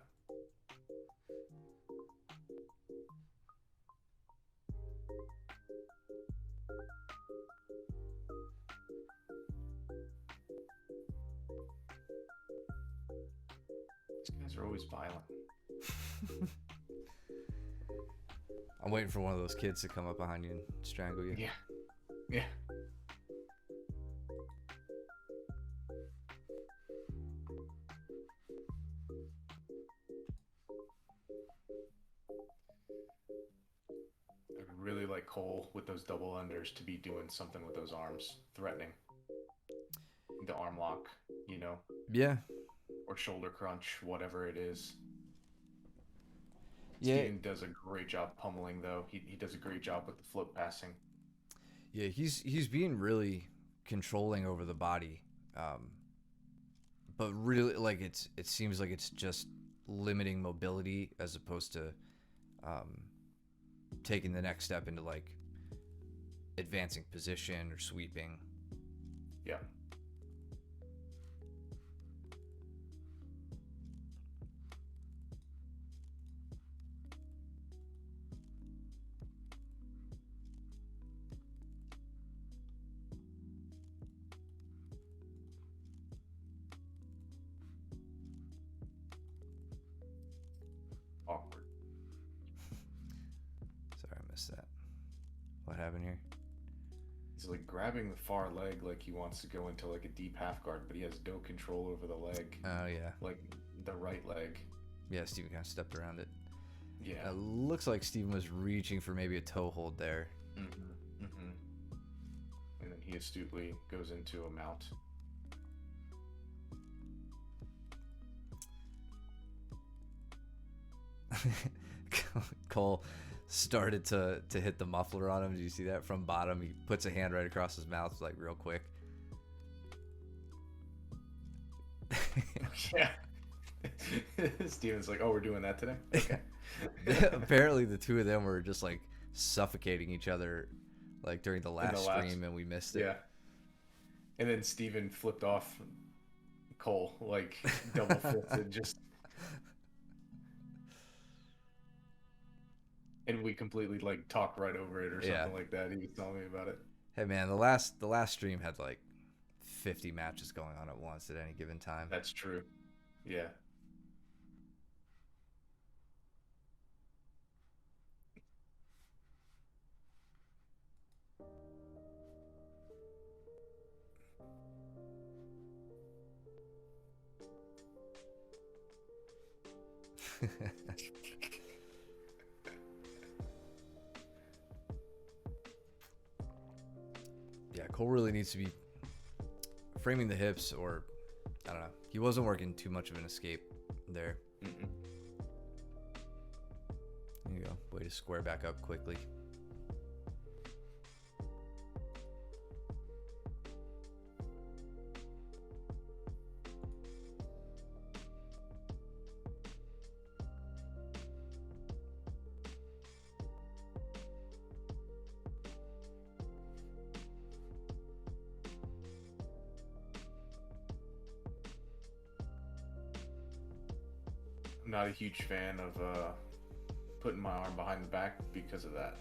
These guys are always violent. I'm waiting for one of those kids to come up behind you and strangle you. Yeah. Yeah. I really like Cole with those double unders to be doing something with those arms, threatening. The arm lock, Yeah. or shoulder crunch, whatever it is. Yeah. Steven does a great job pummeling, though. He does a great job with the float passing. Yeah, he's being really controlling over the body, but really, like, it seems like it's just limiting mobility as opposed to taking the next step into like advancing position or sweeping. Yeah. Awkward. Sorry, I missed that. What happened here? He's like grabbing the far leg like he wants to go into like a deep half guard, but he has no control over the leg. Oh, yeah. Like the right leg. Yeah, Steven kind of stepped around it. Yeah. It looks like Steven was reaching for maybe a toe hold there. Mm-hmm. Mm-hmm. And then he astutely goes into a mount. Cole started to hit the muffler on him. Did you see that from bottom? He puts a hand right across his mouth, like real quick. Yeah. Steven's like, "Oh, we're doing that today." Okay. Apparently, the two of them were just like suffocating each other, like during the last stream, and we missed it. Yeah. And then Steven flipped off Cole, like double fisted, just. And we completely like talked right over it or something like that. He was telling me about it. Hey man, the last stream had like 50 matches going on at once at any given time. That's true. Yeah. Yeah, Cole really needs to be framing the hips, or I don't know. He wasn't working too much of an escape there. Mm-mm. There you go. Way to square back up quickly. not a huge fan of putting my arm behind the back because of that.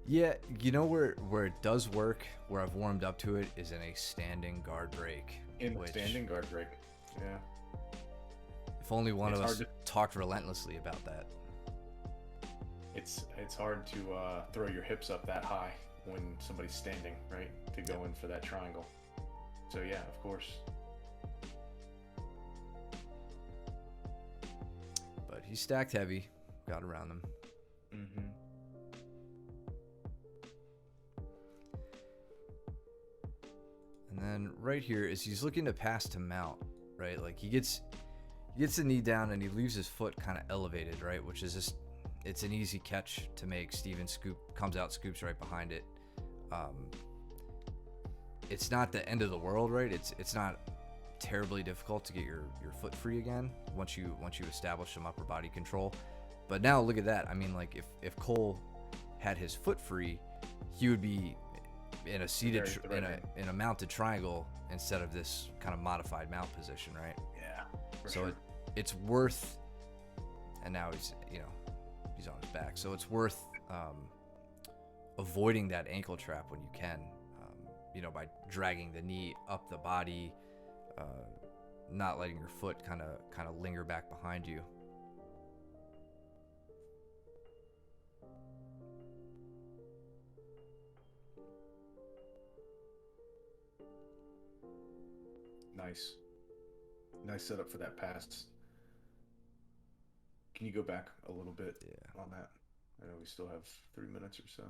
Yeah, you know where it does work, where I've warmed up to it, is in a standing guard break. In the standing guard break. Yeah. If only one of us talked relentlessly about that. It's hard to throw your hips up that high when somebody's standing, right? To go in for that triangle. So yeah, of course. But he stacked heavy, got around them. Mm-hmm. And then right here is he's looking to pass to mount, right? Like he gets the knee down and he leaves his foot kind of elevated, right? Which is just, it's an easy catch to make. Steven comes out, scoops right behind it. It's not the end of the world, right? It's not terribly difficult to get your foot free again once you establish some upper body control. But now look at that. I mean, like if Cole had his foot free, he would be in a seated in a mounted triangle instead of this kind of modified mount position, right? Yeah. So sure. It's worth, and now he's on his back, so it's worth avoiding that ankle trap when you can, by dragging the knee up the body, not letting your foot kind of linger back behind you. Nice setup for that pass. Can you go back a little bit on that? I know we still have 3 minutes or so.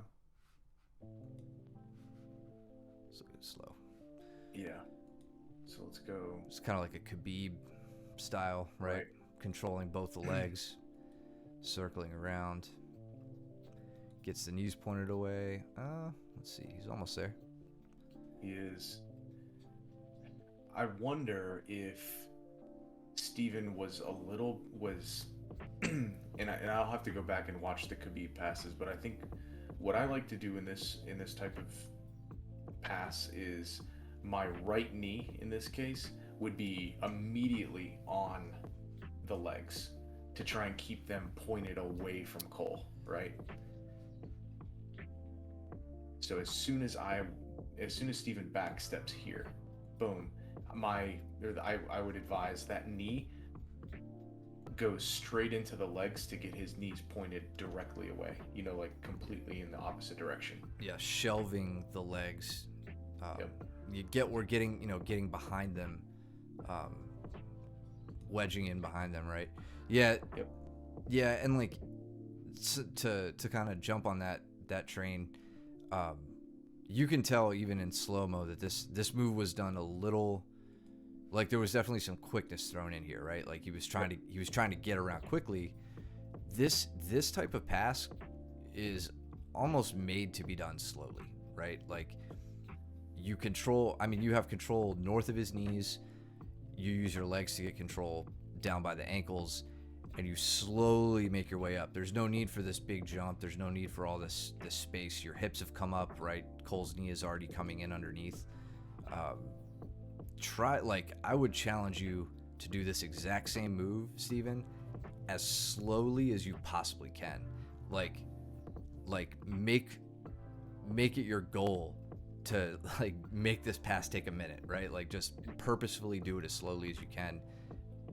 So it's slow. Yeah. So let's go. It's kind of like a Khabib style, right? Controlling both the legs, circling around. Gets the knees pointed away. Let's see. He's almost there. He is. I wonder if Steven was and I'll have to go back and watch the Khabib passes, but I think what I like to do in this type of pass is my right knee in this case would be immediately on the legs to try and keep them pointed away from Cole, right? So as soon as Steven back steps here, boom, I would advise that knee goes straight into the legs to get his knees pointed directly away, like completely in the opposite direction. Yeah, shelving the legs. Yep. We're getting behind them, wedging in behind them, right? Yeah. Yep. Yeah, and like to kind of jump on that train, you can tell even in slow-mo that this move was done a little, like there was definitely some quickness thrown in here, right? Like he was trying to get around quickly. This type of pass is almost made to be done slowly, right? Like you have control north of his knees. You use your legs to get control down by the ankles, and you slowly make your way up. There's no need for this big jump. There's no need for all this space. Your hips have come up, right? Cole's knee is already coming in underneath. I would challenge you to do this exact same move, Steven, as slowly as you possibly can. Like make it your goal to like make this pass take a minute, right? Like just purposefully do it as slowly as you can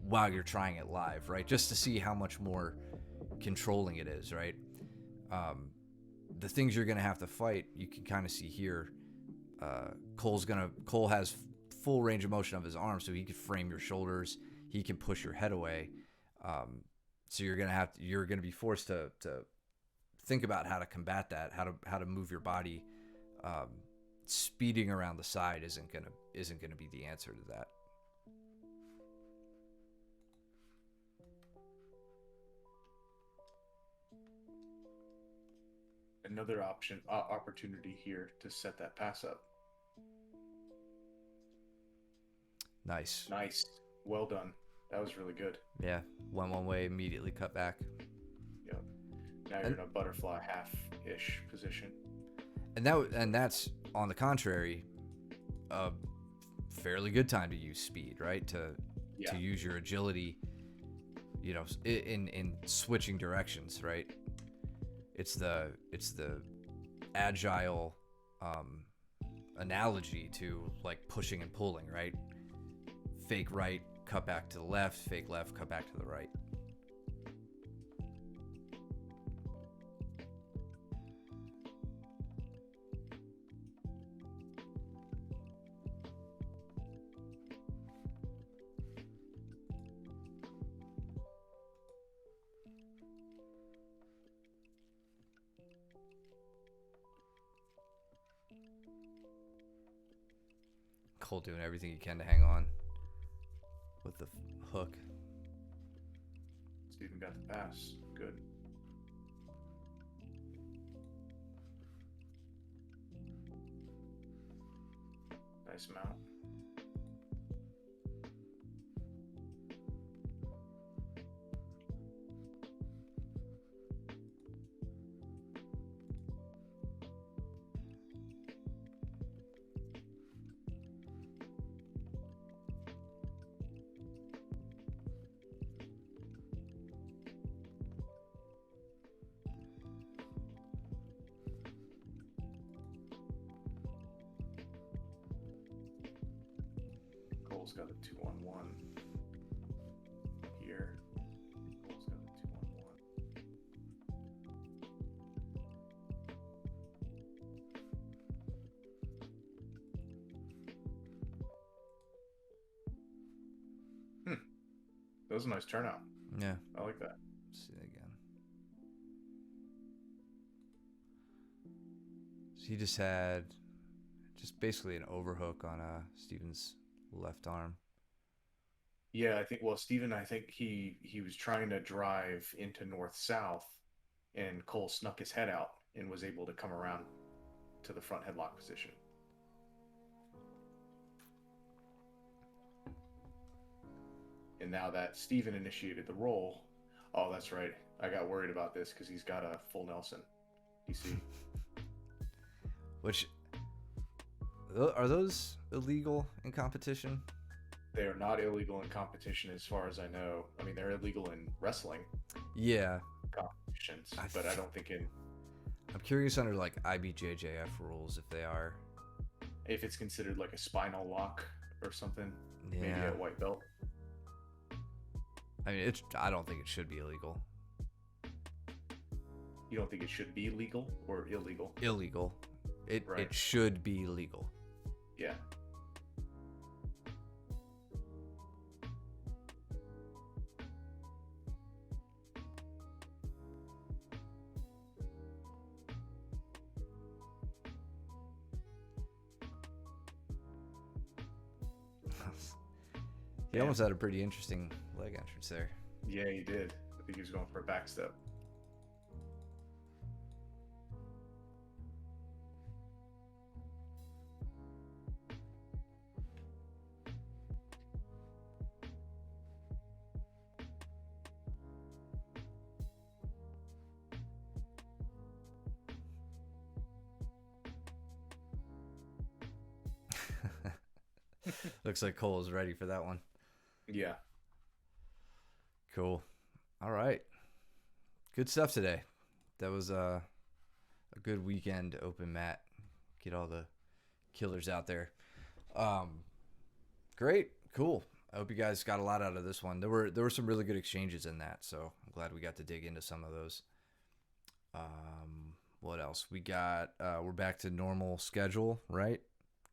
while you're trying it live, right? Just to see how much more controlling it is, right? The things you're gonna have to fight, you can kind of see here. Cole has full range of motion of his arm, so he can frame your shoulders, he can push your head away. So you're gonna be forced to think about how to combat that, how to move your body. Speeding around the side isn't gonna be the answer to that. Another opportunity here to set that pass up. Nice. Well done. That was really good. Yeah, went one way, immediately cut back. Yep. Now you're in a butterfly half-ish position. And that's on the contrary, a fairly good time to use speed, right? To use your agility, you know, in switching directions, right? It's the agile analogy to like pushing and pulling, right? Fake right, cut back to the left, fake left, cut back to the right. Cole doing everything he can to hang on with the hook. Steven got the pass. Good. Nice mount. Cole's got a 2-on-1 here. Cole's got a 2-on-1. That was a nice turnout. Yeah. I like that. Let's see it again. So he just had basically an overhook on Steven's left arm. Yeah, Steven, I think he was trying to drive into north-south, and Cole snuck his head out and was able to come around to the front headlock position. And now that Steven initiated the roll, oh, that's right. I got worried about this because he's got a full Nelson. You see? Which, are those illegal in competition? They are not illegal in competition as far as I know. I mean, they're illegal in wrestling Yeah. competitions, but I don't think I'm curious under like IBJJF rules if they are. if it's considered like a spinal lock or something, maybe Yeah. a white belt. I mean, I don't think it should be illegal. You don't think it should be legal or illegal? Illegal. It Right. should be legal. Yeah. He almost had a pretty interesting leg entrance there. Yeah, he did. I think he was going for a back step. Looks like Cole is ready for that one. Yeah. Cool. All right. Good stuff today. That was a good weekend open mat. Get all the killers out there. Great. Cool. I hope you guys got a lot out of this one. There were some really good exchanges in that, so I'm glad we got to dig into some of those. What else? We got we're back to normal schedule, right?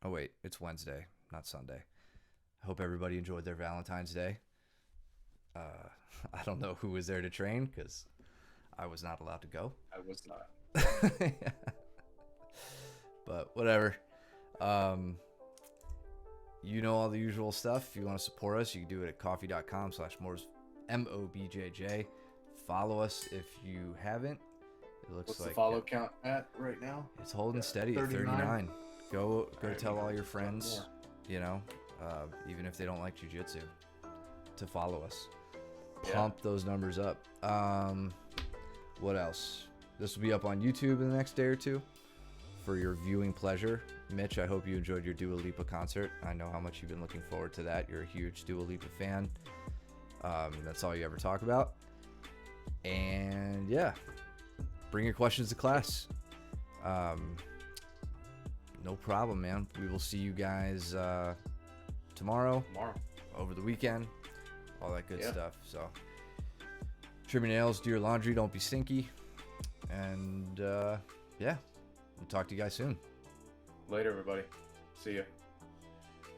Oh wait, it's Wednesday, not Sunday. I hope everybody enjoyed their Valentine's Day. I don't know who was there to train because I was not allowed to go. I was not. But whatever. You know all the usual stuff. If you want to support us, you can do it at coffee.com/Mobs, MOBJJ. Follow us if you haven't. It looks What's like the follow count at right now? it's holding steady at 39. Go tell all your friends, you know, even if they don't like jiu-jitsu, to follow us. Pump those numbers up. What else? This will be up on YouTube in the next day or two for your viewing pleasure. Mitch, I hope you enjoyed your Dua Lipa concert. I know how much you've been looking forward to that. You're a huge Dua Lipa fan. That's all you ever talk about. And yeah, bring your questions to class. No problem, man. We will see you guys tomorrow, over the weekend, all that good stuff. So trim your nails, do your laundry, don't be stinky. And yeah, we'll talk to you guys soon. Later, everybody. See ya.